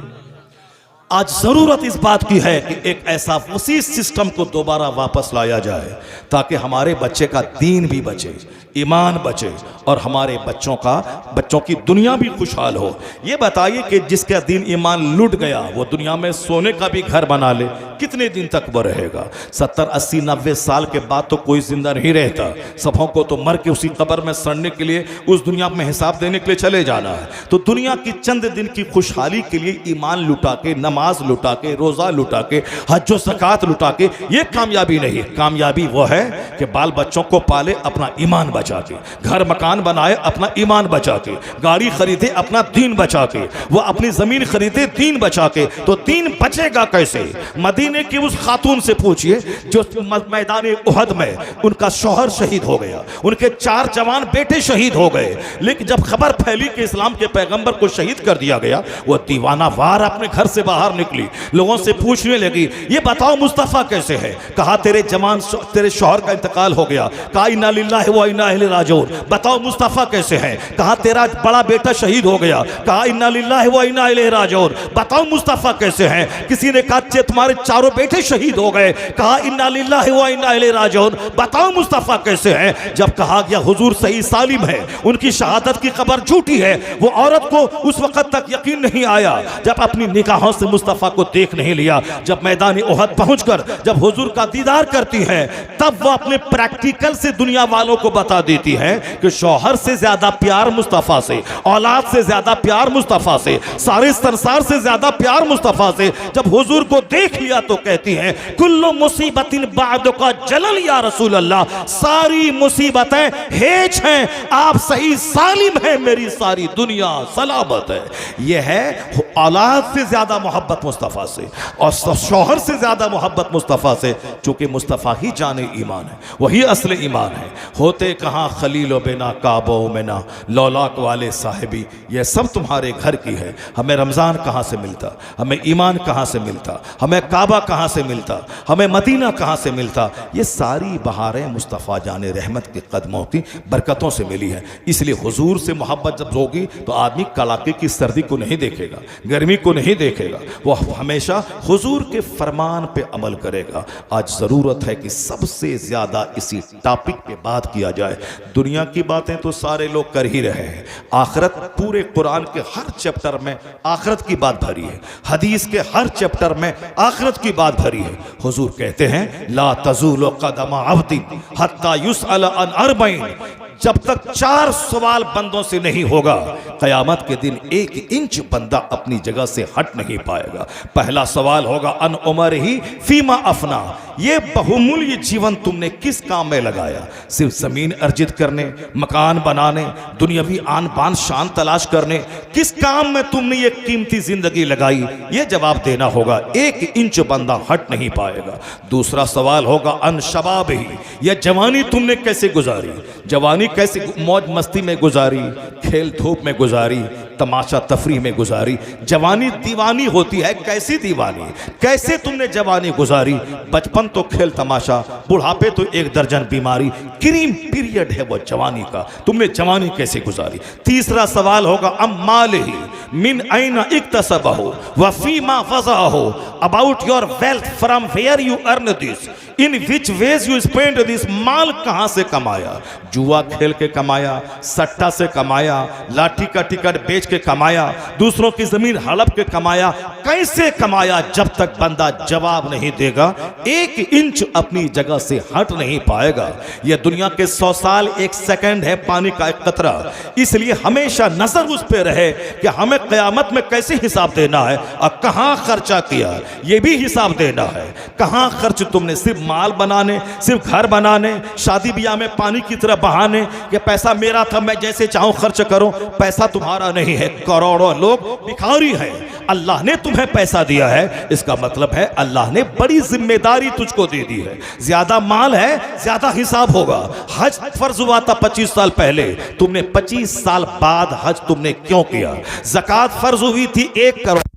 आज जरूरत इस बात की है कि एक ऐसा वसी सिस्टम को दोबारा वापस लाया जाए ताकि हमारे बच्चे का दीन भी बचे, ईमान बचे और हमारे बच्चों की दुनिया भी खुशहाल हो। ये बताइए कि जिसका दीन ईमान लूट गया वो दुनिया में सोने का भी घर बना ले, कितने दिन तक वो रहेगा? 70, 80, 90 साल के बाद तो कोई जिंदा नहीं रहता, सबों को तो मर के उसी कब्र में सड़ने के लिए उस दुनिया में हिसाब देने के लिए चले जाना है। तो दुनिया की चंद दिन की खुशहाली के लिए ईमान लुटा के, नमाज लुटा के, रोजा लुटा के, हज और ज़कात लुटा के ये कामयाबी नहीं। कामयाबी वो है कि बाल बच्चों को पाले, अपना ईमान बचा के, घर मकान बनाए अपना ईमान बचा के, गाड़ी खरीदे अपना दीन बचा के, वो अपनी जमीन खरीदे दीन बचा के, तो दीन बचेगा कैसे? मदीने की उस खातून से पूछिए जो मैदान उहद में उनका शौहर शहीद हो गया, उनके 4 जवान बेटे शहीद हो गए, लेकिन जब खबर फैली कि इस्लाम के पैगंबर को शहीद कर दिया गया, वो दीवाना वार अपने घर से बाहर निकली, लोगों से पूछने लगी ये बताओ मुस्तफ़ा कैसे है? कहा तेरे शौहर का इंतकाल हो गया। कहा इन्ना लिल्लाहि व इन्ना इलैहि राजिऊन। बताओ मुस्तफ़ा कैसे है? कहा तेरा बड़ा बेटा शहीद हो गया। कहा इन्ना लिल्लाहि व इन्ना इलैहि राजिऊन। बताओ मुस्तफ़ा कैसे है? किसी ने कहा तुम्हारे 4 बेटे शहीद हो गए। कहा इन्ना लिल्लाहि व इन्ना इलैहि राजिऊन। बताओ मुस्तफ़ा कैसे है? जब कहा गया हुजूर सही सालिम है, उनकी शहादत की खबर झूठी है, वो औरत को उस वक्त तक यकीन नहीं आया जब अपनी निगाहों से मुस्तफ़ा को देख नहीं लिया। जब मैदान उहद पहुंचकर जब हुजूर का दीदार करती है, तब वो अपने प्रैक्टिकल से दुनिया वालों को बता देती है कि शौहर से ज्यादा प्यार मुस्तफ़ा से, औलाद से ज्यादा प्यार मुस्तफ़ा से, सारे संसार से ज्यादा प्यार मुस्तफ़ा से। जब हुजूर को देख लिया तो कहती हैं कुल्लु मुसीबतिन बादुका जलल या रसूल अल्लाह, सारी मुसीबतें हेज हैं, आप सही सालिम हैं, मेरी सारी दुनिया सलामत है। यह है औलाद से ज्यादा मोहब्बत मुस्तफ़ा से और शौहर से ज्यादा मोहब्बत मुस्तफ़ा से, चूंकि मुस्तफ़ा ही जाने ईमान है, वही असल ईमान है। होते कहाँ खलीलो बिना काबो मिना लौलाक वाले साहिबी, यह सब तुम्हारे घर की है। हमें रमज़ान कहाँ से मिलता, हमें ईमान कहाँ से मिलता, हमें काबा कहाँ से मिलता, हमें मदीना कहाँ से मिलता? ये सारी बहारें मुस्तफ़ा जाने रहमत के कदमों की बरकतों से मिली है। इसलिए हुजूर से मोहब्बत जब होगी तो आदमी कड़ाके की सर्दी को नहीं देखेगा, गर्मी को नहीं देखेगा, वो हमेशा हुजूर के फरमान पे अमल करेगा। आज ज़रूरत है कि सबसे ज़्यादा इसी टॉपिक पे बात किया जाए। दुनिया की बातें तो सारे लोग कर ही रहे हैं, आखिरत पूरे कुरान के हर चैप्टर में आखिरत की बात भरी है, हदीस के हर चैप्टर में आखिरत की बात भरी है। हुजूर कहते हैं ला तज़ूलु क़दम अब्दी हत्ता युसअल अन अर्बईन, जब तक 4 सवाल बंदों से नहीं होगा, क़यामत के दिन 1 इंच बंदा अपनी जगह से हट नहीं पाएगा। पहला सवाल होगा अन उमर ही फीमा अफना, ये बहुमूल्य जीवन तुमने किस काम में लगाया? सिर्फ जमीन अर्जित करने, मकान बनाने, दुनियावी आन बान शान तलाश करने? किस काम में तुमने ये कीमती जिंदगी लगाई? ये जवाब देना होगा। 1 इंच बंदा हट नहीं पाएगा। दूसरा सवाल होगा अन शबाब ही, यह जवानी तुमने कैसे गुजारी? जवानी कैसे मौज मस्ती में गुजारी, खेल धूप में गुजारी, तमाशा तफरीह में गुजारी? जवानी दीवानी होती है, कैसी दीवानी, कैसे तुमने जवानी गुजारी? बचपन तो खेल तमाशा, बुढ़ापे तो 1 दर्जन बीमारी, क्रीम पीरियड है वो जवानी का, तुमने जवानी कैसे गुजारी? तीसरा सवाल होगा अम्माल ही मिन ऐना इक्तसबहु व फीमा फज़अहु, about your wealth, from where you earn this, in which ways you spend this, माल कहां से कमाया? जुआ खेल के कमाया, सट्टा से कमाया, लाठी का टिकट बेच के कमाया, दूसरों की जमीन हड़प के कमाया, कैसे कमाया? जब तक बंदा जवाब नहीं देगा 1 इंच अपनी जगह से हट नहीं पाएगा। यह दुनिया के 100 साल 1 सेकंड है, पानी का 1 कतरा। इसलिए हमेशा नजर उस पर रहे कि हमें क़यामत में कैसे हिसाब देना है और कहां खर्चा किया, यह भी हिसाब देना है। कहां खर्च तुमने, सिर्फ माल बनाने, सिर्फ घर बनाने, शादी ब्याह में पानी की तरह बहाने कि पैसा मेरा था मैं जैसे चाहूं खर्च करूं? पैसा तुम्हारा नहीं है, करोड़ों लोग भिखारी हैं। अल्लाह ने तुम्हें पैसा दिया है, इसका मतलब है अल्लाह ने बड़ी जिम्मेदारी तुझको दे दी है। ज्यादा माल है, ज्यादा हिसाब होगा। हज फर्ज हुआ था 25 साल पहले, तुमने 25 साल बाद हज तुमने क्यों किया? ज़कात फर्ज हुई थी 1 करोड़,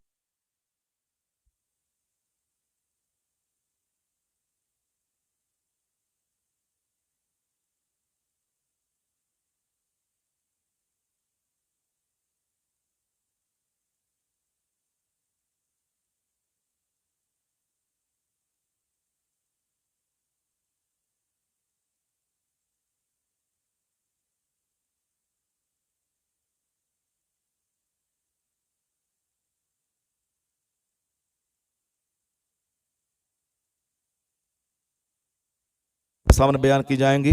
सामने बयान की जाएंगी।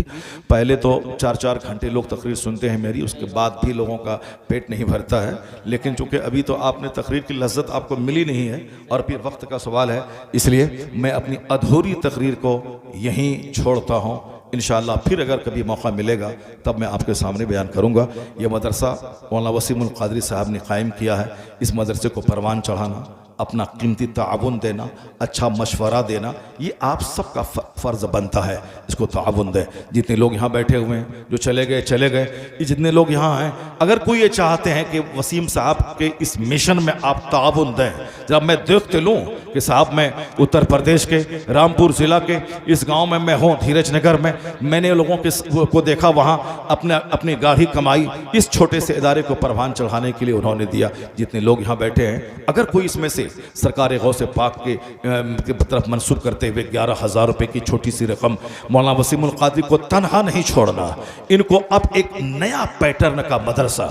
पहले तो 4-4 घंटे लोग तकरीर सुनते हैं मेरी, उसके बाद भी लोगों का पेट नहीं भरता है। लेकिन चूंकि अभी तो आपने तकरीर की लज्जत आपको मिली नहीं है और फिर वक्त का सवाल है, इसलिए मैं अपनी अधूरी तकरीर को यहीं छोड़ता हूँ। इंशाअल्लाह फिर अगर कभी मौका मिलेगा तब मैं आपके सामने बयान करूँगा। ये मदरसा मौलाना वसीमुल क़ादरी साहब ने कायम किया है। इस मदरसे को परवान चढ़ाना, अपना कीमती ताउन देना, अच्छा मशवरा देना, ये आप सबका फ़र्ज़ बनता है। इसको ताउन दें। जितने लोग यहाँ बैठे हुए हैं, जो चले गए चले गए, ये जितने लोग यहाँ हैं, अगर कोई ये चाहते हैं कि वसीम साहब के इस मिशन में आप ताउन दें। जब मैं देखते लूँ कि साहब मैं उत्तर प्रदेश के रामपुर ज़िला के इस गांव में मैं हूँ, धीरज नगर में, मैंने लोगों को देखा, वहाँ अपनी गाढ़ी कमाई इस छोटे से इदारे को परवान चढ़ाने के लिए उन्होंने दिया। जितने लोग यहाँ बैठे हैं, अगर कोई इसमें से सरकार गौसे पाक के तरफ मंसूब करते हुए 11,000 रुपये की छोटी सी रकम मौलाना वसीमुल क़ादरी को तनहा नहीं छोड़ना। इनको अब एक नया पैटर्न का मदरसा,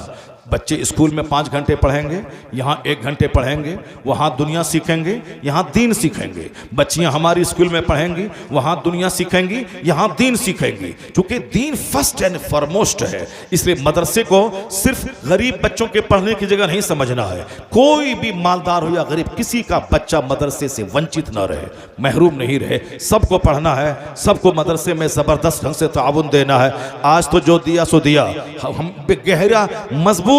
बच्चे स्कूल में 5 घंटे पढ़ेंगे, यहाँ 1 घंटे पढ़ेंगे, वहाँ दुनिया सीखेंगे, यहाँ दीन सीखेंगे। बच्चियाँ हमारी स्कूल में पढ़ेंगी, वहाँ दुनिया सीखेंगी, यहाँ दीन सीखेंगी। क्योंकि दीन फर्स्ट एंड फॉरमोस्ट है, इसलिए मदरसे को सिर्फ गरीब बच्चों के पढ़ने की जगह नहीं समझना है। कोई भी मालदार हो या गरीब, किसी का बच्चा मदरसे से वंचित ना रहे, महरूम नहीं रहे। सबको पढ़ना है, सबको मदरसे में ज़बरदस्त ढंग से ताउन देना है। आज तो जो दिया सो दिया, हम गहरा मजबूत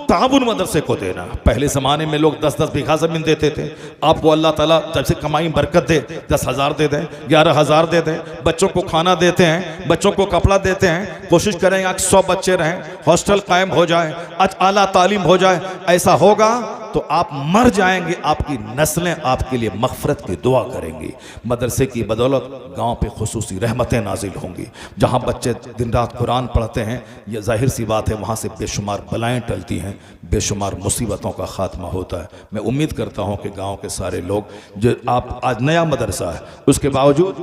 ताउन मदरसे को देना। पहले ज़माने में लोग 10-10 बीघा ज़मीन देते थे। आपको अल्लाह ताला जब से कमाई बरकत दे, 10,000 दे दें, 11,000 दे दें, बच्चों को खाना देते हैं, बच्चों को कपड़ा देते हैं, कोशिश करें 100 बच्चे रहें, हॉस्टल कायम हो जाए, आला तालीम हो जाए। ऐसा होगा तो आप मर जाएंगे, आपकी नस्लें आपके लिए मग़फ़िरत की दुआ करेंगी। मदरसे की बदौलत गांव पे खुसूसी रहमतें नाजिल होंगी। जहां बच्चे दिन रात कुरान पढ़ते हैं, ये जाहिर सी बात है, वहां से बेशुमार बलाएं टलती हैं, बेशुमार मुसीबतों का खात्मा होता है। मैं उम्मीद करता हूं कि गांव के सारे लोग, जो आप आज नया मदरसा है, उसके बावजूद